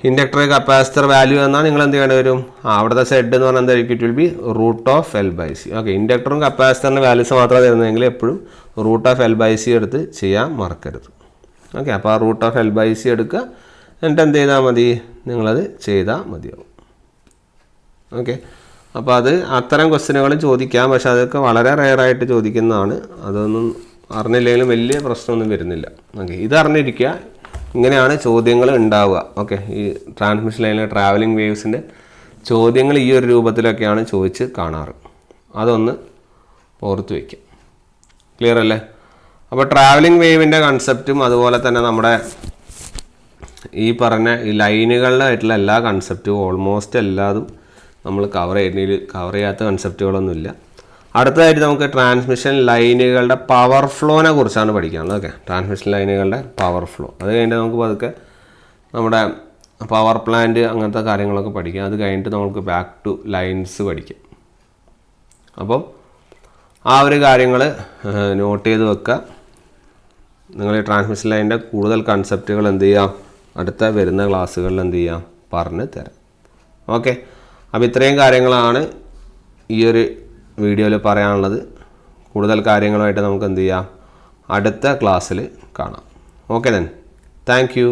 ഇൻഡക്ടർ കപ്പാസിറ്റർ വാല്യൂ എന്നാൽ നിങ്ങൾ എന്ത് ചെയ്യേണ്ടി വരും, അവിടുത്തെ സെഡ് എന്ന് പറഞ്ഞാൽ എന്തായിരിക്കും, it will be √L/C. Okay, ഇൻഡക്ടറും കപ്പാസിറ്ററിൻ്റെ വാല്യൂസ് മാത്രമേ തരുന്നതെങ്കിൽ എപ്പോഴും √L/C എടുത്ത് ചെയ്യാൻ മറക്കരുത്. ഓക്കെ, അപ്പോൾ ആ √L/C എടുക്കുക, എന്നിട്ട് എന്ത് ചെയ്താൽ മതി, നിങ്ങളത് ചെയ്താൽ മതിയാവും. ഓക്കെ, അപ്പോൾ അത് അത്തരം ക്വസ്റ്റ്യനുകൾ ചോദിക്കാം, പക്ഷെ അതൊക്കെ വളരെ റെയറായിട്ട് ചോദിക്കുന്നതാണ്. അതൊന്നും അറിഞ്ഞില്ലെങ്കിലും വലിയ പ്രശ്നമൊന്നും വരുന്നില്ല. ഓക്കെ, ഇത് അറിഞ്ഞിരിക്കുക, ഇങ്ങനെയാണ് ചോദ്യങ്ങൾ ഉണ്ടാവുക. ഓക്കെ, ഈ ട്രാൻസ്മിഷൻ ലൈനിലെ ട്രാവലിംഗ് വേവ്സിൻ്റെ ചോദ്യങ്ങൾ ഈ ഒരു രൂപത്തിലൊക്കെയാണ് ചോദിച്ച് കാണാറ്. അതൊന്ന് ഓർത്ത് വയ്ക്കാം. ക്ലിയർ അല്ലേ? അപ്പോൾ ട്രാവലിംഗ് വേവിൻ്റെ കൺസെപ്റ്റും അതുപോലെ തന്നെ നമ്മുടെ ഈ പറഞ്ഞ ഈ ലൈനുകളിലായിട്ടുള്ള എല്ലാ കൺസെപ്റ്റും ഓൾമോസ്റ്റ് എല്ലാതും നമ്മൾ കവർ ചെയ്യാത്ത കൺസെപ്റ്റുകളൊന്നുമില്ല. അടുത്തതായിട്ട് നമുക്ക് ട്രാൻസ്മിഷൻ ലൈനുകളുടെ പവർ ഫ്ലോനെ കുറിച്ചാണ് പഠിക്കാനുള്ളത്. ഓക്കെ, ട്രാൻസ്മിഷൻ ലൈനുകളുടെ പവർ ഫ്ലോ, അത് കഴിഞ്ഞിട്ട് നമുക്ക് പതുക്കെ നമ്മുടെ പവർ പ്ലാന്റ് അങ്ങനത്തെ കാര്യങ്ങളൊക്കെ പഠിക്കാം. അത് കഴിഞ്ഞിട്ട് നമുക്ക് ബാക്ക് ടു ലൈൻസ് പഠിക്കാം. അപ്പം ആ ഒരു കാര്യങ്ങൾ നോട്ട് ചെയ്ത് വെക്കുക. നിങ്ങൾ ഈ ട്രാൻസ്മിഷൻ ലൈനിൻ്റെ കൂടുതൽ കൺസെപ്റ്റുകൾ എന്ത് ചെയ്യാം, അടുത്ത വരുന്ന ക്ലാസ്സുകളിൽ എന്ത് ചെയ്യാം, പറഞ്ഞ് തരാം. ഓക്കെ, അപ്പോൾ ഇത്രയും കാര്യങ്ങളാണ് ഈ ഒരു വീഡിയോയിൽ പറയാനുള്ളത്. കൂടുതൽ കാര്യങ്ങളുമായിട്ട് നമുക്ക് എന്ത് ചെയ്യാം, അടുത്ത ക്ലാസ്സിൽ കാണാം. Okay then, thank you.